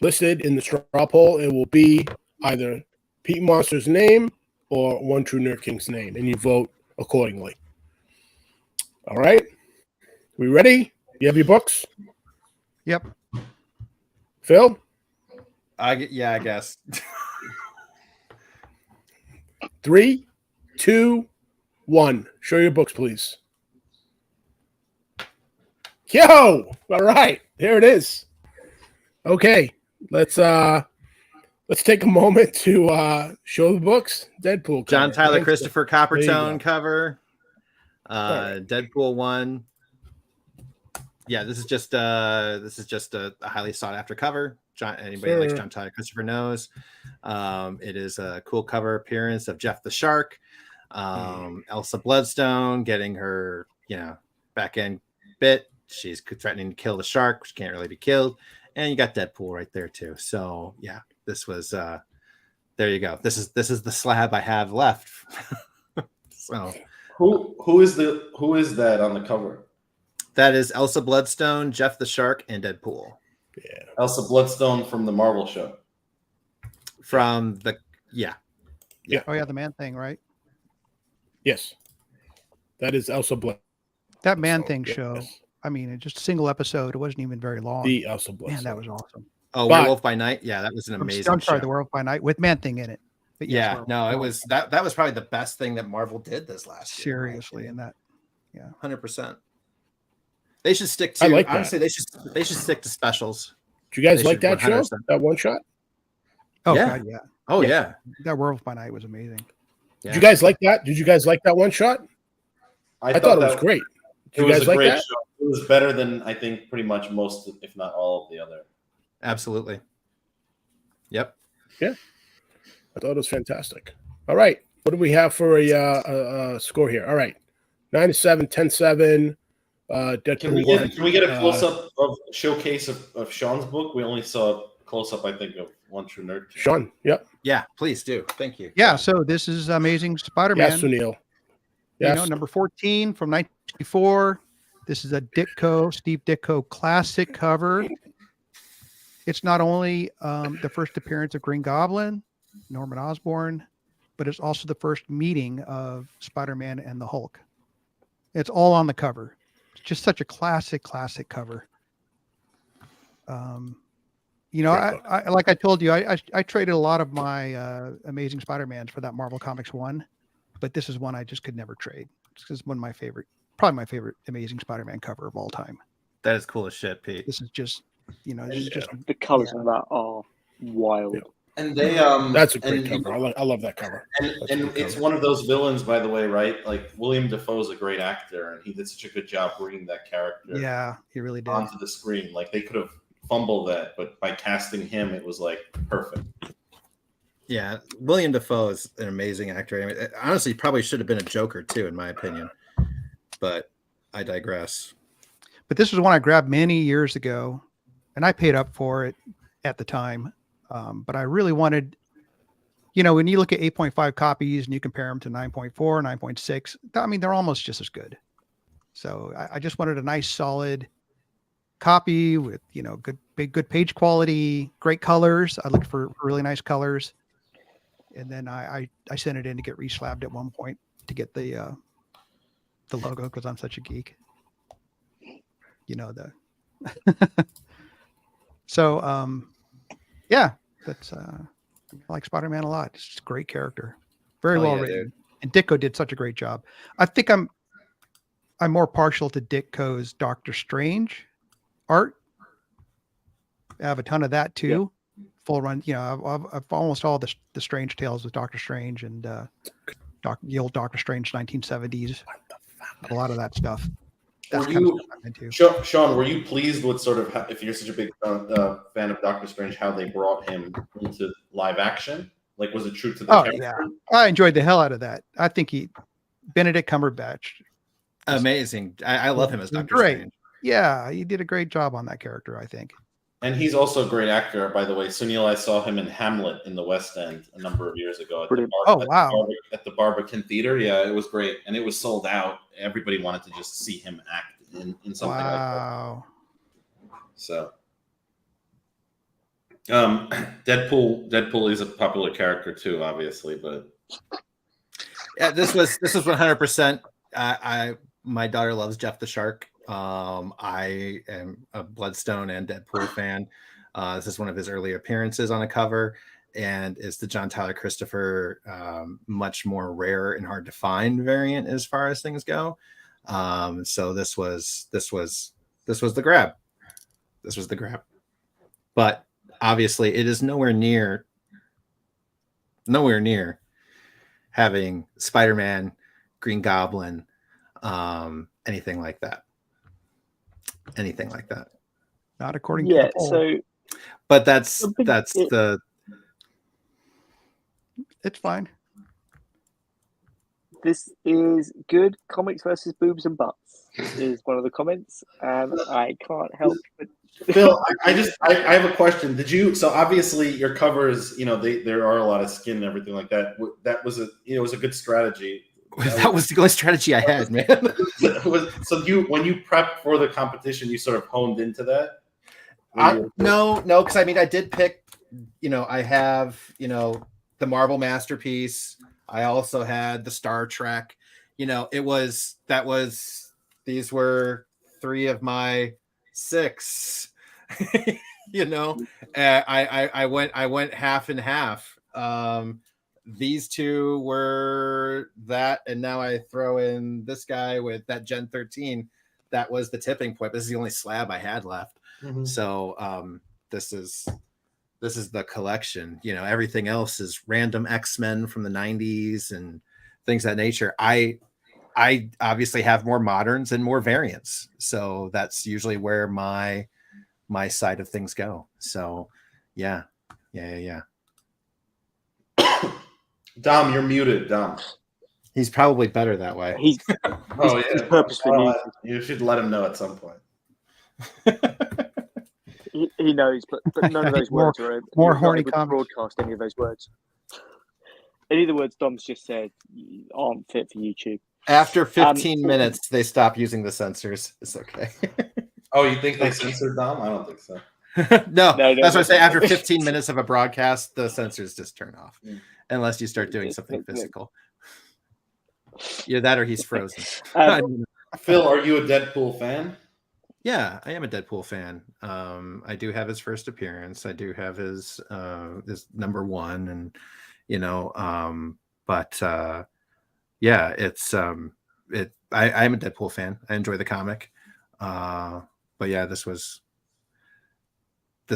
listed in the straw poll. It will be either Peat Monster's name or One True Nerdking's name, and you vote accordingly. All right? We ready? You have your books? Yep. Phil? I guess. 3, 2, 1. Show your books, please. Yo! All right. There it is. Okay. Let's take a moment to show the books. Deadpool John cover. Tyler, Nice. Christopher There you Coppertone go. cover. right. Deadpool 1. Yeah, this is just a highly sought after cover. Anybody who likes Sure. John Tyler Christopher knows. It is a cool cover appearance of Jeff the Shark. Elsa Bloodstone getting her, back end bit. She's threatening to kill the shark, which can't really be killed. And you got Deadpool right there too. So yeah, this was there you go. This is the slab I have left. So Who is that on the cover? that is Elsa Bloodstone, Jeff the Shark, and Deadpool. Yeah. Elsa Bloodstone from the Marvel show. From the Oh, yeah, the Man Thing, right? Yes. That is Elsa Blood. That Man So, Thing yes. show. I mean, it's just a single episode. It wasn't even very long. The Elsa Blood. Man, that was awesome. Oh, But- Werewolf by Night. Yeah, that was an amazing I'm sorry, show. The World by Night with Man Thing in it. But yes, Yeah, Werewolf no, by it Night. was that was probably the best thing that Marvel did this last year. Seriously, and that 100%. They should stick to. I like that. Honestly, they should stick to specials. Did you guys They like should that show? 100%. That one shot? Oh Yeah. God, yeah. Oh Yeah. yeah. That Werewolf by Night was amazing. Yeah. Did you guys like that? Did you guys like that one shot? I thought it was great. It Did you was guys a like great that? show. It was better than I think pretty much most, if not all, of the other. Absolutely. Yep. I thought it was fantastic. All right. What do we have for a score here? All right. 9-7, 10-7. Deadpool Can we one. get a close up of showcase of Sean's book? We only saw a close up, I think, of One True Nerd. Sean. Yep. Yeah. Please do. Thank you. Yeah, so this is Amazing Spider-Man. Yes, Sunil. Yes. Number 14 from 1964. This is a Steve Ditko classic cover. It's not only the first appearance of Green Goblin, Norman Osborn, but it's also the first meeting of Spider-Man and the Hulk. It's all on the cover. It's just such a classic cover. I like I told you, I traded a lot of my Amazing Spider-Mans for that Marvel Comics one, but this is one I just could never trade. It's one of my favorite, probably my favorite Amazing Spider-Man cover of all time. That is cool as shit, Pete. This is just, this is just The colors on that are wild. Yeah. And they That's a great cover. I love that cover. And That's a good it's cover. one of those villains, by the way, right? Like William Dafoe is a great actor, and he did such a good job bringing that character yeah, he really did. onto the screen. Like they could have fumbled that, but by casting him, it was like perfect. Yeah, William Dafoe is an amazing actor. I mean, honestly, probably should have been a Joker too, in my opinion. But I digress. But this was one I grabbed many years ago, and I paid up for it at the time. But I really wanted, when you look at 8.5 copies and you compare them to 9.4, 9.6, I mean, they're almost just as good. So I just wanted a nice, solid copy with, good page quality, great colors. I looked for really nice colors. And then I sent it in to get reslabbed at one point to get the logo because I'm such a geek. So, yeah, that's I like Spider-Man a lot. It's just a great character, very well written, dude. and Ditko did such a great job. I think I'm more partial to Ditko's Doctor Strange art. I have a ton of that too. Full run, I've almost all the Strange Tales with Doctor Strange and the old Doctor Strange 1970s. A lot of that stuff. That's kind of stuff I'm into. Sean, were you pleased with sort of if you're such a big fan of Doctor Strange, how they brought him into live action? Like, was it true to the character? Yeah, I enjoyed the hell out of that. I think Benedict Cumberbatch, amazing. I love him as Doctor great. Strange. Yeah, he did a great job on that character, I think. And he's also a great actor, by the way. Sunil, I saw him in Hamlet in the West End a number of years ago at the Barbican Theater. Yeah, it was great, and it was sold out. Everybody wanted to just see him act in something like that. So, Deadpool is a popular character too, obviously, but yeah, this was 100%. My daughter loves Jeff the Shark. I am a Bloodstone and Deadpool fan. This is one of his early appearances on a cover, and it's the John Tyler Christopher, much more rare and hard to find variant as far as things go. So this was the grab. This was the grab. But obviously, it is nowhere near having Spider-Man, Green Goblin, anything like that. Not according to the poll. So, but that's it's fine. This is good. Comics versus boobs and butts is one of the comments, and I can't help but. Phil, I have a question. So obviously your covers, there are a lot of skin and everything like that. That was it was a good strategy. That was the only strategy I had, man. So when you prepped for the competition, you sort of honed into that? No, because I did pick, I have, the Marvel Masterpiece. I also had the Star Trek. These were 3 of my 6. I went half and half. These 2 were that, and now I throw in this guy with that Gen 13. That was the tipping point. This is the only slab I had left. Mm-hmm. So this is the collection. Everything else is random X-Men from the 90s and things of that nature. I obviously have more moderns and more variants, so that's usually where my side of things go. So yeah. Dom, you're muted, Dom. He's probably better that way. He's purposely muted. You should let him know at some point. He knows, but none of those words are more horny comments. Broadcast any of those words. Any of the words Dom's just said aren't fit for YouTube. After 15 minutes, they stop using the censors. It's okay. Oh, you think they censored Dom? I don't think so. No, that's what I say. After 15 minutes of a broadcast, the censors just turn off, unless you start doing something physical. Either that or he's frozen. Phil, are you a Deadpool fan? Yeah, I am a Deadpool fan. I do have his first appearance. I do have his number 1, and yeah, it's I'm a Deadpool fan. I enjoy the comic. But yeah, this was the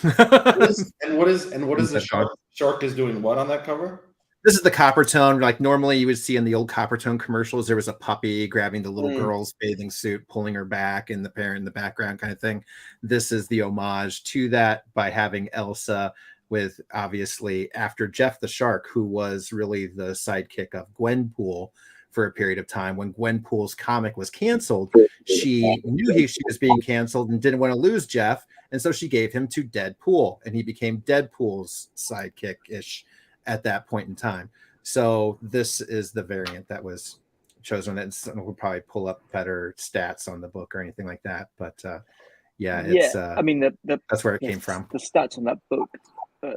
what is the shark is doing what on that cover? This is the copper tone. Like normally you would see in the old copper tone commercials, there was a puppy grabbing the little girl's bathing suit, pulling her back, and the parent in the background kind of thing. This is the homage to that by having Elsa with, obviously, after Jeff the Shark, who was really the sidekick of Gwenpool for a period of time. When Gwenpool's comic was canceled, she knew she was being canceled and didn't want to lose Jeff. And so she gave him to Deadpool, and he became Deadpool's sidekick-ish at that point in time. So this is the variant that was chosen. And we'll probably pull up better stats on the book or anything like that. But it's that's where it came from. The stats on that book. Are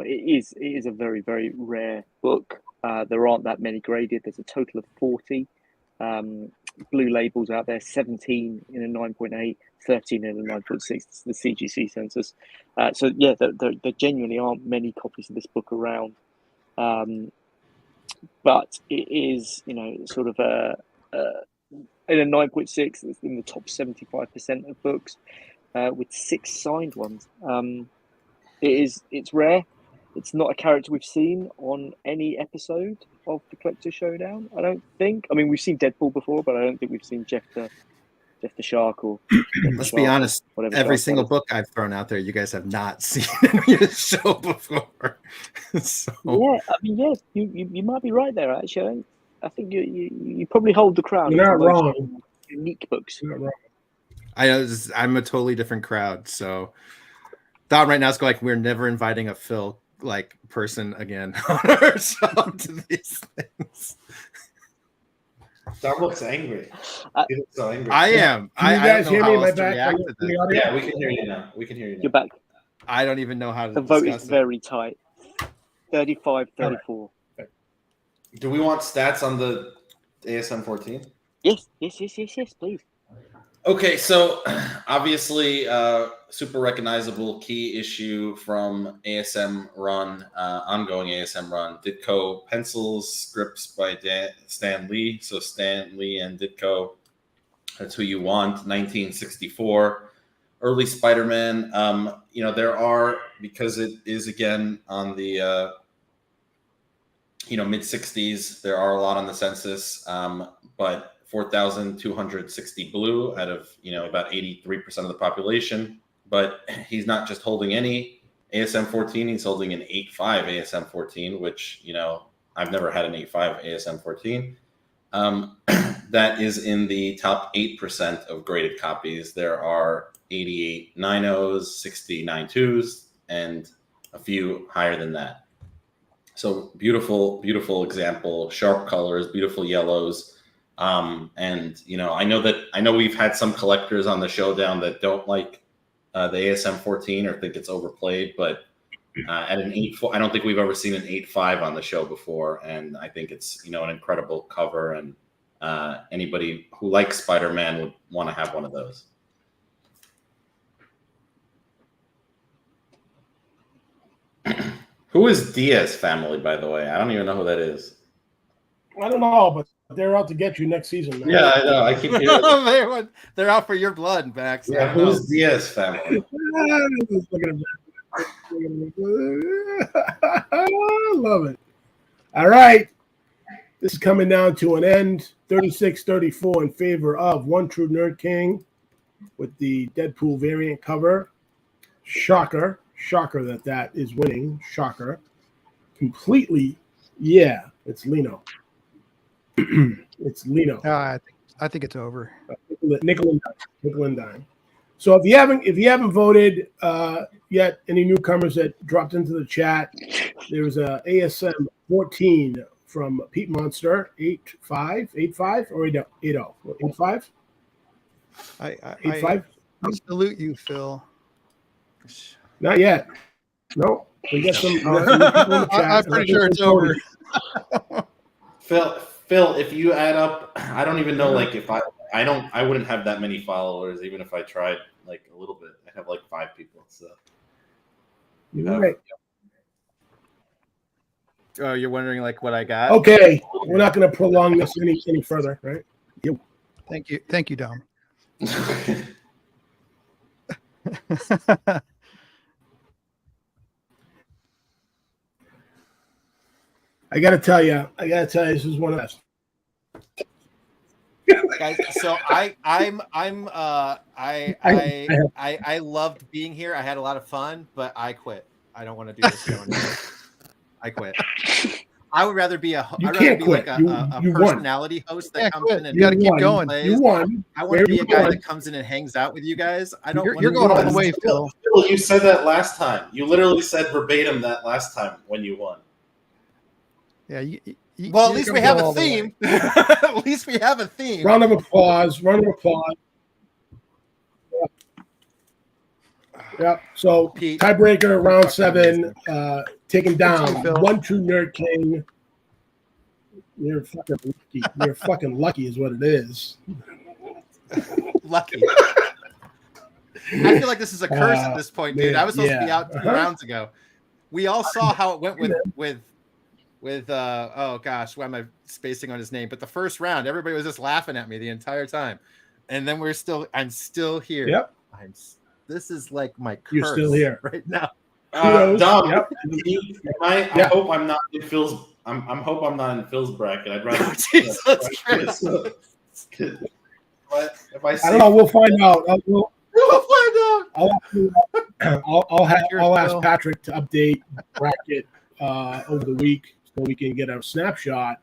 it is a very, very rare book. There aren't that many graded. There's a total of 40 blue labels out there, 17 in a 9.8, 13 in a 9.6. It's the CGC census. So there genuinely aren't many copies of this book around. but it is, sort of in a 9.6, it's in the top 75% of books, with 6 signed ones. It's rare. It's not a character we've seen on any episode of the Collector Showdown, I don't think. I mean, we've seen Deadpool before, but I don't think we've seen Jeff the Shark or Let's be honest, every single book I've thrown out there, you guys have not seen in the show before. So. Yeah, I mean, yes, you might be right there, actually. I think you probably hold the crown. You're not wrong. Unique books. You're not wrong. I know I'm a totally different crowd. So Don right now is going like, we're never inviting a Phil person again on our show to these things. Don looks angry. He looks so angry. I am. Can you guys hear me? Am I back? Yeah, we can hear you now. You're back. I don't even know how to. The vote is very tight. 35-34. Right. Do we want stats on the ASM 14? Yes, please. Okay, so obviously, super recognizable key issue from ASM run, ongoing ASM run. Ditko pencils, scripts by Stan Lee. So Stan Lee and Ditko, that's who you want. 1964, early Spider-Man. There are, because it is again on the mid 60s. There are a lot on the census, but 4,260 blue out of about 83% of the population. But he's not just holding any ASM 14; he's holding an 8.5 ASM 14, which I've never had an 8.5 ASM 14. That is in the top 8% of graded copies. There are 88 9.0s, 69 2s, and a few higher than that. So beautiful, beautiful example. Sharp colors, beautiful yellows. I know we've had some collectors on the showdown that don't like the ASM 14 or think it's overplayed, but at an 8.4, I don't think we've ever seen an 8.5 on the show before, and I think it's an incredible cover, and anybody who likes Spider-Man would want to have one of those. Who is Diaz family, by the way? I don't even know who that is. I don't know, but they're out to get you next season, man. Yeah, I know. I keep hearing they're out for your blood, Max. Yeah, who's Diaz family? I love it. All right. This is coming down to an end. 36-34 in favor of One True Nerdking with the Deadpool variant cover. Shocker that is winning. Shocker. Completely, yeah, it's Lino. It's Lino. I think it's over. Nickel and dime. So if you haven't voted yet, any newcomers that dropped into the chat, there's a ASM 14 from Peat Monster, 8.5 or 8.0? 8.5? 8.5? I salute you, Phil. Not yet. No. We got some people in the chat. I'm pretty sure it's over. Phil, if you add up, I don't even know, I wouldn't have that many followers, even if I tried a little bit. I have 5 people. So You're right. Oh, you're wondering what I got? Okay, we're not going to prolong this any further, right? Yep. Thank you, Dom. I gotta tell you, this is one of us. Guys, so I loved being here. I had a lot of fun, but I quit. I don't want to do this show anymore. I quit. I would rather be a personality host that comes in and you got to keep going. Plays. You won. I want to be a guy that comes in and hangs out with you guys. I don't. You're going all the way, Phil. Phil, you said that last time. You literally said verbatim that last time when you won. Yeah. Well, at least we have a theme. At least we have a theme. Round of applause. Yep. So Pete. Tiebreaker, round 7, taken down. One True Nerdking. You're fucking lucky. You're fucking lucky, is what it is. Lucky. I feel like this is a curse at this point, dude. I was supposed to be out 2 rounds ago. We all saw how it went with with oh gosh, why am I spacing on his name? But the first round, everybody was just laughing at me the entire time, and then I'm still here. Yep. This is like my curse You're still here right now. Dom, Yep. I Yeah. hope I'm not in Phil's. I'm hope I'm not in Phil's bracket. I'd rather. Jesus Christ. If I I don't know. We'll find out. We'll find out. I'll ask Patrick to update bracket over the week so we can get a snapshot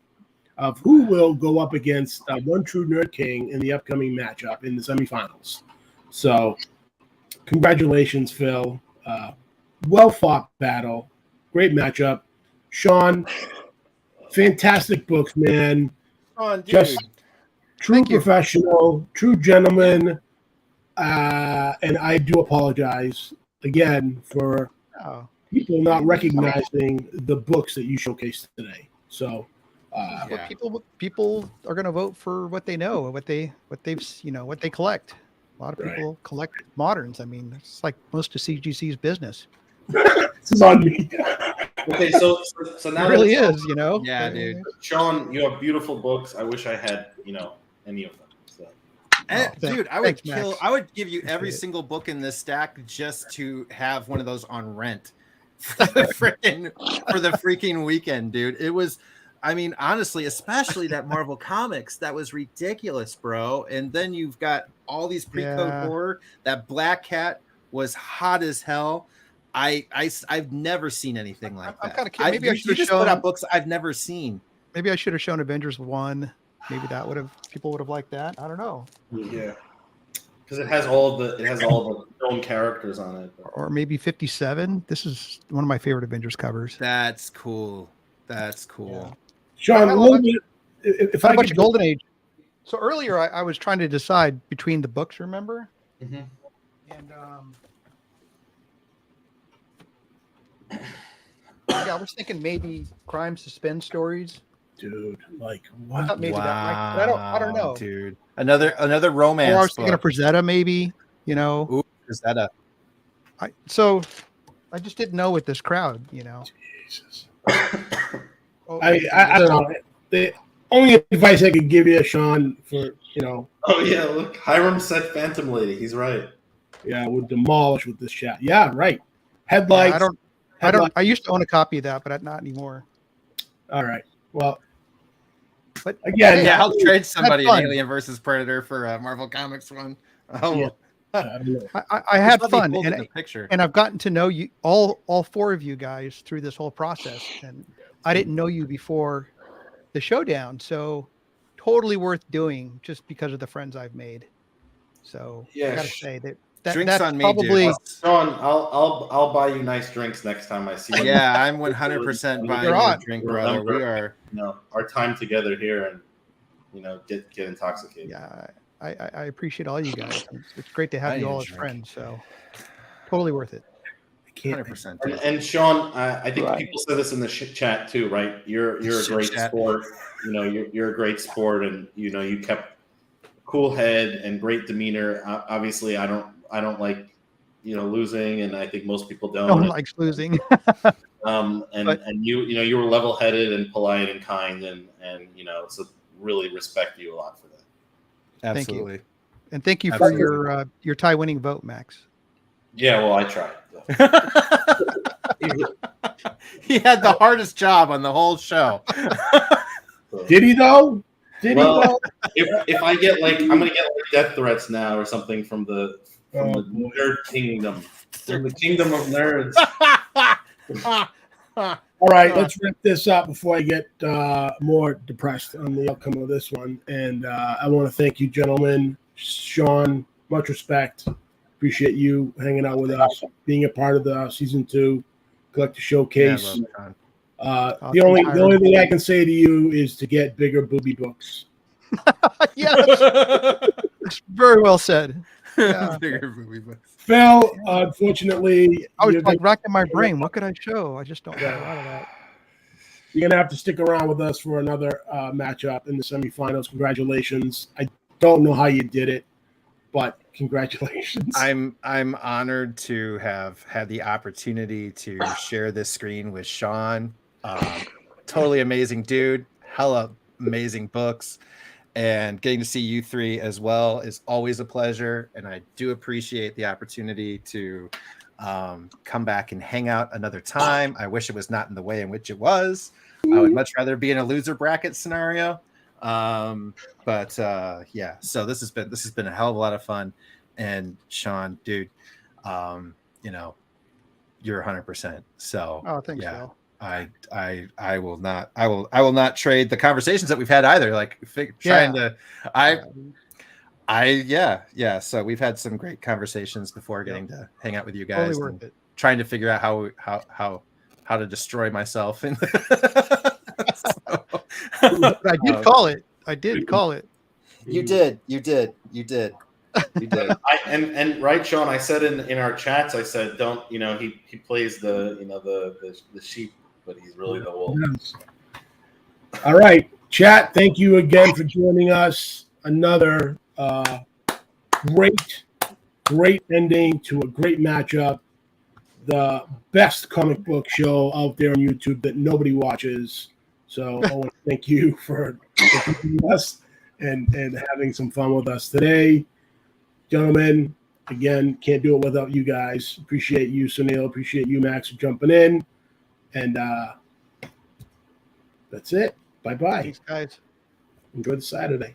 of who will go up against One True Nerd King in the upcoming matchup in the semifinals. So, congratulations, Phil. Well fought battle. Great matchup. Sean, fantastic books, man. Sean, dude. Just true professional, true gentleman. And I do apologize again for people not recognizing the books that you showcased today. So, people are going to vote for what they know, what they collect. A lot of people collect moderns. I mean, it's like most of CGC's business. This is on me. Okay, so now It really is, you know. Yeah, dude. Sean, you have beautiful books. I wish I had, any of them. So. Dude, I would give you every single book in this stack just to have one of those on rent for the freaking weekend, dude. It was, I mean, honestly, especially that Marvel Comics, that was ridiculous, bro. And then you've got all these pre-code horror. That Black Cat was hot as hell. I've never seen anything like that. I'm kind of curious. Maybe I should have just shown put out books I've never seen. Maybe I should have shown Avengers 1. Maybe people would have liked that. I don't know. Yeah, because it has all the known characters on it. Or maybe 57. This is one of my favorite Avengers covers. That's cool. Yeah. Sean, a little bit. If I bunch could of Golden Age. So earlier I was trying to decide between the books. Remember? Mm-hmm. And I was thinking maybe crime suspense stories. Dude, like I what? thought maybe that might, I don't know, dude. Another romance. Or I was thinking of Frazetta, maybe. Ooh, Frazetta. I just didn't know with this crowd, Jesus. Oh, I don't know. The only advice I could give you, Sean, for Oh yeah, look, Hiram said Phantom Lady. He's right. Yeah, would demolish with this chat. Yeah, right. Headlights. I used to own a copy of that, but not anymore. All right. Well, but again, I'll trade somebody an Alien versus Predator for a Marvel Comics one. Oh, I had fun, and I've gotten to know you all four of you guys through this whole process, and I didn't know you before the showdown, so totally worth doing just because of the friends I've made. So I gotta say that's on me, probably dude. Sean, I'll buy you nice drinks next time I see you. Yeah, I'm 100% buying you a drink, brother. We are, our time together here, and get intoxicated. Yeah, I appreciate all you guys. It's great to have you all as friends. So totally worth it. 100%. And Sean, I think people said this in the chat too, right? You're a great sport. You're a great sport, and you kept cool head and great demeanor. Obviously, I don't like losing, and I think most people don't. No one likes losing. And you were level headed and polite and kind, and so really respect you a lot for that. Absolutely. Thank you. And thank you for your tie winning vote, Max. Yeah, well, I tried. He had the hardest job on the whole show. Did he though? If I get I'm gonna get death threats now or something from the nerd kingdom, from the kingdom of nerds. All right, let's wrap this up before I get more depressed on the outcome of this one. And I want to thank you, gentlemen. Sean, much respect. Appreciate you hanging out with us, being a part of the season 2 Collector Showcase. The only thing I can say to you is to get bigger booby books. Yes, it's very well said. Yeah. Bigger movie books. Phil, unfortunately, I was racking my brain. What could I show? I just don't know a lot of that. You're gonna have to stick around with us for another matchup in the semifinals. Congratulations! I don't know how you did it, but congratulations. I'm honored to have had the opportunity to share this screen with Sean. totally amazing dude. Hella amazing books. And getting to see you three as well is always a pleasure. And I do appreciate the opportunity to come back and hang out another time. I wish it was not in the way in which it was. I would much rather be in a loser bracket scenario. But yeah, so this has been a hell of a lot of fun. And Sean, dude, you know, you're 100%. So Oh, thanks, yeah. Phil. I will not trade the conversations that we've had either. Like trying to, yeah. So we've had some great conversations before getting to hang out with you guys. Totally worth it. Trying to figure out how to destroy myself. And I did call it. I did call it. You did. And right, Sean, I said in our chats, I said, don't, he plays the sheep, but he's really the wolf. Yes. All right, chat. Thank you again for joining us. Another great ending to a great matchup. The best comic book show out there on YouTube that nobody watches. So I want to thank you for joining us and having some fun with us today. Gentlemen, again, can't do it without you guys. Appreciate you, Sunil. Appreciate you, Max, for jumping in. And that's it. Bye-bye. Thanks, guys. Enjoy the Saturday.